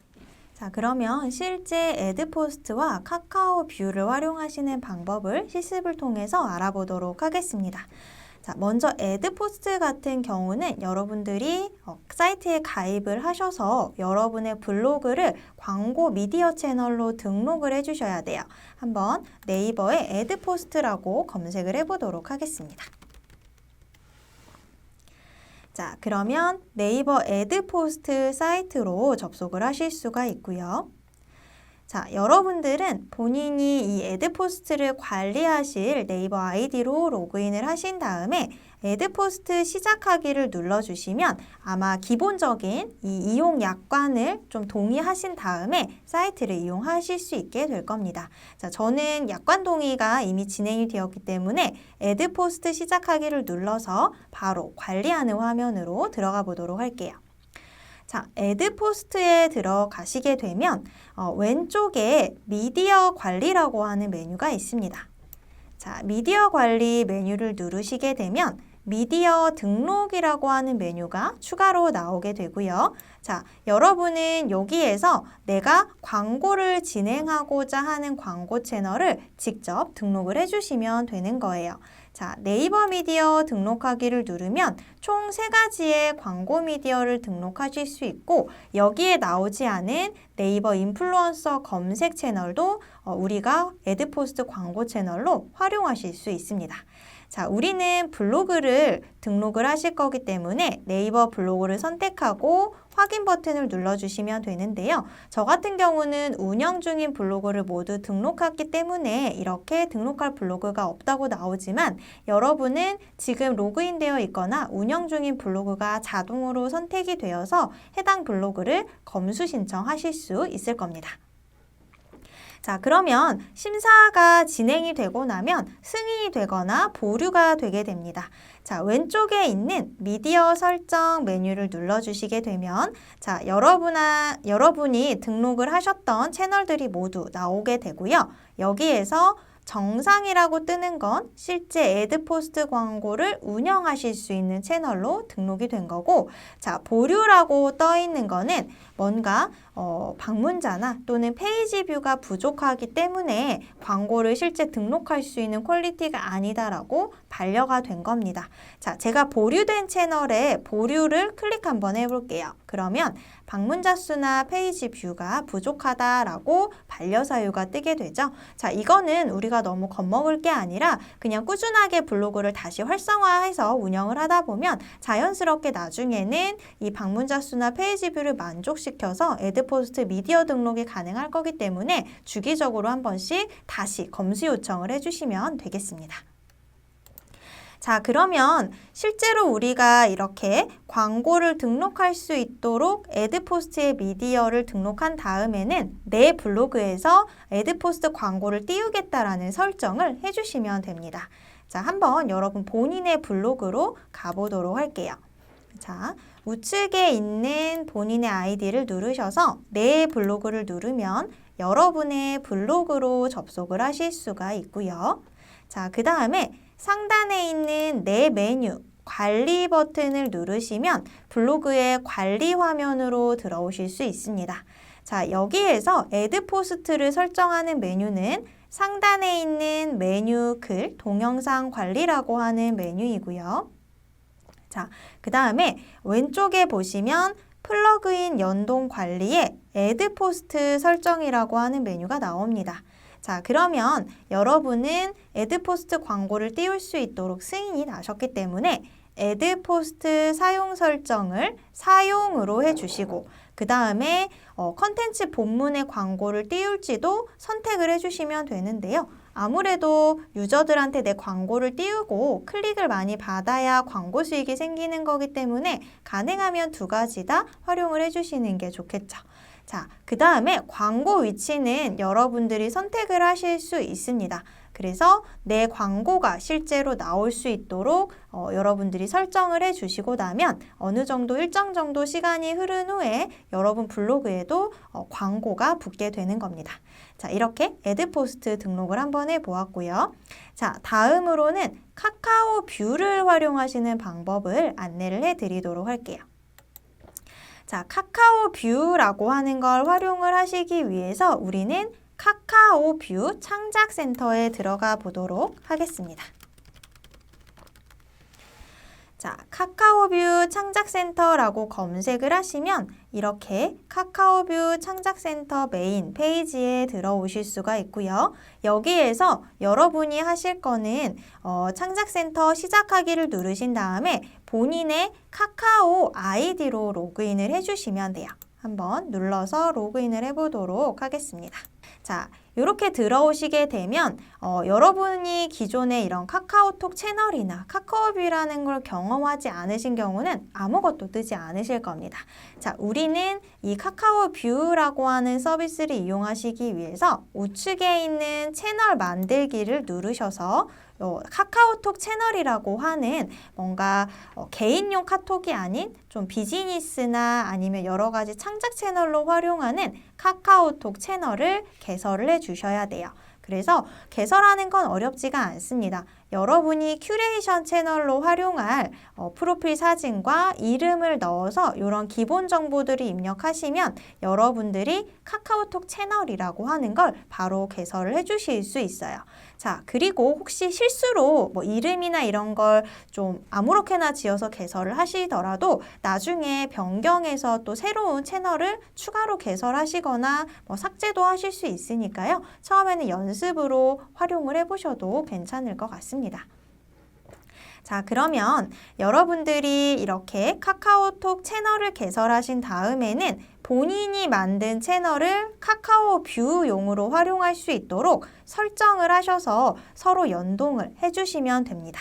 자, 그러면 실제 애드포스트와 카카오뷰를 활용하시는 방법을 실습을 통해서 알아보도록 하겠습니다. 자, 먼저 애드포스트 같은 경우는 여러분들이 사이트에 가입을 하셔서 여러분의 블로그를 광고 미디어 채널로 등록을 해주셔야 돼요. 한번 네이버에 애드포스트라고 검색을 해보도록 하겠습니다. 자, 그러면 네이버 애드포스트 사이트로 접속을 하실 수가 있고요. 자, 여러분들은 본인이 이 애드포스트를 관리하실 네이버 아이디로 로그인을 하신 다음에 애드포스트 시작하기를 눌러주시면 아마 기본적인 이 이용 약관을 좀 동의하신 다음에 사이트를 이용하실 수 있게 될 겁니다. 자, 저는 약관 동의가 이미 진행이 되었기 때문에 애드포스트 시작하기를 눌러서 바로 관리하는 화면으로 들어가 보도록 할게요. 자, 애드 포스트에 들어가시게 되면 왼쪽에 미디어 관리라고 하는 메뉴가 있습니다. 자, 미디어 관리 메뉴를 누르시게 되면 미디어 등록이라고 하는 메뉴가 추가로 나오게 되고요. 자, 여러분은 여기에서 내가 광고를 진행하고자 하는 광고 채널을 직접 등록을 해주시면 되는 거예요. 자, 네이버 미디어 등록하기를 누르면 총 3가지의 광고 미디어를 등록하실 수 있고 여기에 나오지 않은 네이버 인플루언서 검색 채널도 우리가 애드포스트 광고 채널로 활용하실 수 있습니다. 자, 우리는 블로그를 등록을 하실 거기 때문에 네이버 블로그를 선택하고 확인 버튼을 눌러주시면 되는데요. 저 같은 경우는 운영 중인 블로그를 모두 등록했기 때문에 이렇게 등록할 블로그가 없다고 나오지만 여러분은 지금 로그인되어 있거나 운영 중인 블로그가 자동으로 선택이 되어서 해당 블로그를 검수 신청하실 수 있을 겁니다. 자, 그러면 심사가 진행이 되고 나면 승인이 되거나 보류가 되게 됩니다. 자, 왼쪽에 있는 미디어 설정 메뉴를 눌러주시게 되면 자, 여러분이 등록을 하셨던 채널들이 모두 나오게 되고요. 여기에서 정상이라고 뜨는 건 실제 애드포스트 광고를 운영하실 수 있는 채널로 등록이 된 거고, 자, 보류라고 떠 있는 거는 뭔가 방문자나 또는 페이지 뷰가 부족하기 때문에 광고를 실제 등록할 수 있는 퀄리티가 아니다라고 반려가 된 겁니다. 자, 제가 보류된 채널에 보류를 클릭 한번 해볼게요. 그러면 방문자 수나 페이지 뷰가 부족하다라고 반려 사유가 뜨게 되죠. 자, 이거는 우리가 너무 겁먹을 게 아니라 그냥 꾸준하게 블로그를 다시 활성화해서 운영을 하다 보면 자연스럽게 나중에는 이 방문자 수나 페이지 뷰를 만족시켜서 애드포스트 미디어 등록이 가능할 거기 때문에 주기적으로 한 번씩 다시 검수 요청을 해주시면 되겠습니다. 자, 그러면 실제로 우리가 이렇게 광고를 등록할 수 있도록 애드포스트의 미디어를 등록한 다음에는 내 블로그에서 애드포스트 광고를 띄우겠다라는 설정을 해주시면 됩니다. 자, 한번 여러분 본인의 블로그로 가보도록 할게요. 자, 우측에 있는 본인의 아이디를 누르셔서 내 블로그를 누르면 여러분의 블로그로 접속을 하실 수가 있고요. 자, 그 다음에 상단에 있는 내 메뉴 관리 버튼을 누르시면 블로그의 관리 화면으로 들어오실 수 있습니다. 자, 여기에서 애드포스트를 설정하는 메뉴는 상단에 있는 메뉴 글 동영상 관리라고 하는 메뉴이고요. 자, 그 다음에 왼쪽에 보시면 플러그인 연동 관리에 애드포스트 설정이라고 하는 메뉴가 나옵니다. 자, 그러면 여러분은 애드포스트 광고를 띄울 수 있도록 승인이 나셨기 때문에 애드포스트 사용 설정을 사용으로 해주시고 그 다음에 컨텐츠 본문의 광고를 띄울지도 선택을 해주시면 되는데요. 아무래도 유저들한테 내 광고를 띄우고 클릭을 많이 받아야 광고 수익이 생기는 거기 때문에 가능하면 2가지 다 활용을 해주시는 게 좋겠죠. 자, 그 다음에 광고 위치는 여러분들이 선택을 하실 수 있습니다. 그래서 내 광고가 실제로 나올 수 있도록 여러분들이 설정을 해주시고 나면 어느 정도 일정 정도 시간이 흐른 후에 여러분 블로그에도 광고가 붙게 되는 겁니다. 자, 이렇게 애드포스트 등록을 한번 해보았고요. 자, 다음으로는 카카오 뷰를 활용하시는 방법을 안내를 해드리도록 할게요. 자, 카카오 뷰라고 하는 걸 활용을 하시기 위해서 우리는 카카오 뷰 창작 센터에 들어가 보도록 하겠습니다. 자, 카카오뷰 창작센터라고 검색을 하시면 이렇게 카카오뷰 창작센터 메인 페이지에 들어오실 수가 있고요. 여기에서 여러분이 하실 거는 창작센터 시작하기를 누르신 다음에 본인의 카카오 아이디로 로그인을 해주시면 돼요. 한번 눌러서 로그인을 해보도록 하겠습니다. 자, 이렇게 들어오시게 되면 여러분이 기존에 이런 카카오톡 채널이나 카카오뷰라는 걸 경험하지 않으신 경우는 아무것도 뜨지 않으실 겁니다. 자, 우리는 이 카카오뷰라고 하는 서비스를 이용하시기 위해서 우측에 있는 채널 만들기를 누르셔서 카카오톡 채널이라고 하는 뭔가 개인용 카톡이 아닌 좀 비즈니스나 아니면 여러 가지 창작 채널로 활용하는 카카오톡 채널을 개설을 해 주셔야 돼요. 그래서 개설하는 건 어렵지가 않습니다. 여러분이 큐레이션 채널로 활용할 프로필 사진과 이름을 넣어서 이런 기본 정보들을 입력하시면 여러분들이 카카오톡 채널이라고 하는 걸 바로 개설을 해주실 수 있어요. 자, 그리고 혹시 실수로 뭐 이름이나 이런 걸 좀 아무렇게나 지어서 개설을 하시더라도 나중에 변경해서 또 새로운 채널을 추가로 개설하시거나 뭐 삭제도 하실 수 있으니까요. 처음에는 연습으로 활용을 해보셔도 괜찮을 것 같습니다. 자, 그러면 여러분들이 이렇게 카카오톡 채널을 개설하신 다음에는 본인이 만든 채널을 카카오뷰용으로 활용할 수 있도록 설정을 하셔서 서로 연동을 해주시면 됩니다.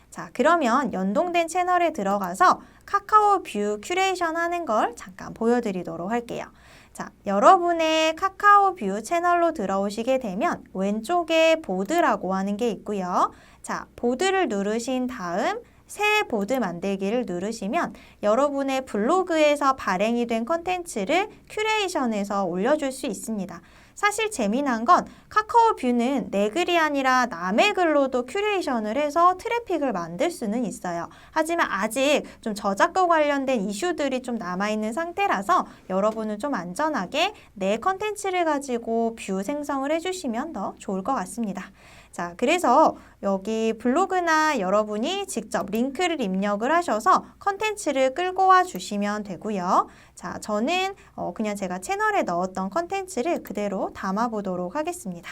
자, 그러면 연동된 채널에 들어가서 카카오뷰 큐레이션 하는 걸 잠깐 보여드리도록 할게요. 자, 여러분의 카카오뷰 채널로 들어오시게 되면 왼쪽에 보드라고 하는 게 있고요. 자, 보드를 누르신 다음 새 보드 만들기를 누르시면 여러분의 블로그에서 발행이 된 컨텐츠를 큐레이션해서 올려줄 수 있습니다. 사실 재미난 건 카카오뷰는 내 글이 아니라 남의 글로도 큐레이션을 해서 트래픽을 만들 수는 있어요. 하지만 아직 좀 저작권 관련된 이슈들이 좀 남아있는 상태라서 여러분은 좀 안전하게 내 컨텐츠를 가지고 뷰 생성을 해주시면 더 좋을 것 같습니다. 자, 그래서 여기 블로그나 여러분이 직접 링크를 입력을 하셔서 컨텐츠를 끌고 와 주시면 되고요. 자, 저는 그냥 제가 채널에 넣었던 컨텐츠를 그대로 담아 보도록 하겠습니다.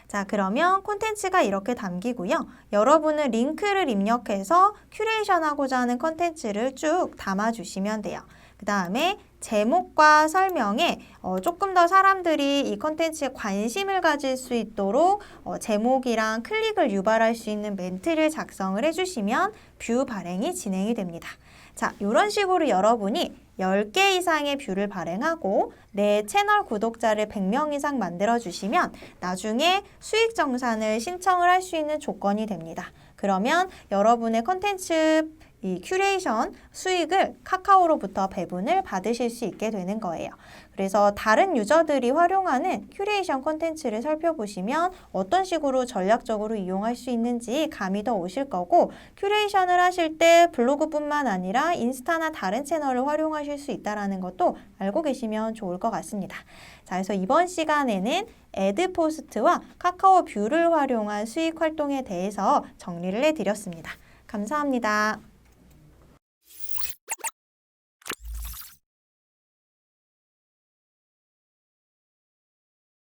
자, 그러면 콘텐츠가 이렇게 담기고요. 여러분은 링크를 입력해서 큐레이션하고자 하는 콘텐츠를 쭉 담아주시면 돼요. 그 다음에 제목과 설명에 조금 더 사람들이 이 콘텐츠에 관심을 가질 수 있도록 제목이랑 클릭을 유발할 수 있는 멘트를 작성을 해주시면 뷰 발행이 진행이 됩니다. 자, 이런 식으로 여러분이 10개 이상의 뷰를 발행하고 내 채널 구독자를 100명 이상 만들어주시면 나중에 수익 정산을 신청을 할 수 있는 조건이 됩니다. 그러면 여러분의 컨텐츠 이 큐레이션 수익을 카카오로부터 배분을 받으실 수 있게 되는 거예요. 그래서 다른 유저들이 활용하는 큐레이션 콘텐츠를 살펴보시면 어떤 식으로 전략적으로 이용할 수 있는지 감이 더 오실 거고, 큐레이션을 하실 때 블로그뿐만 아니라 인스타나 다른 채널을 활용하실 수 있다는 것도 알고 계시면 좋을 것 같습니다. 자, 그래서 이번 시간에는 애드포스트와 카카오뷰를 활용한 수익 활동에 대해서 정리를 해드렸습니다. 감사합니다.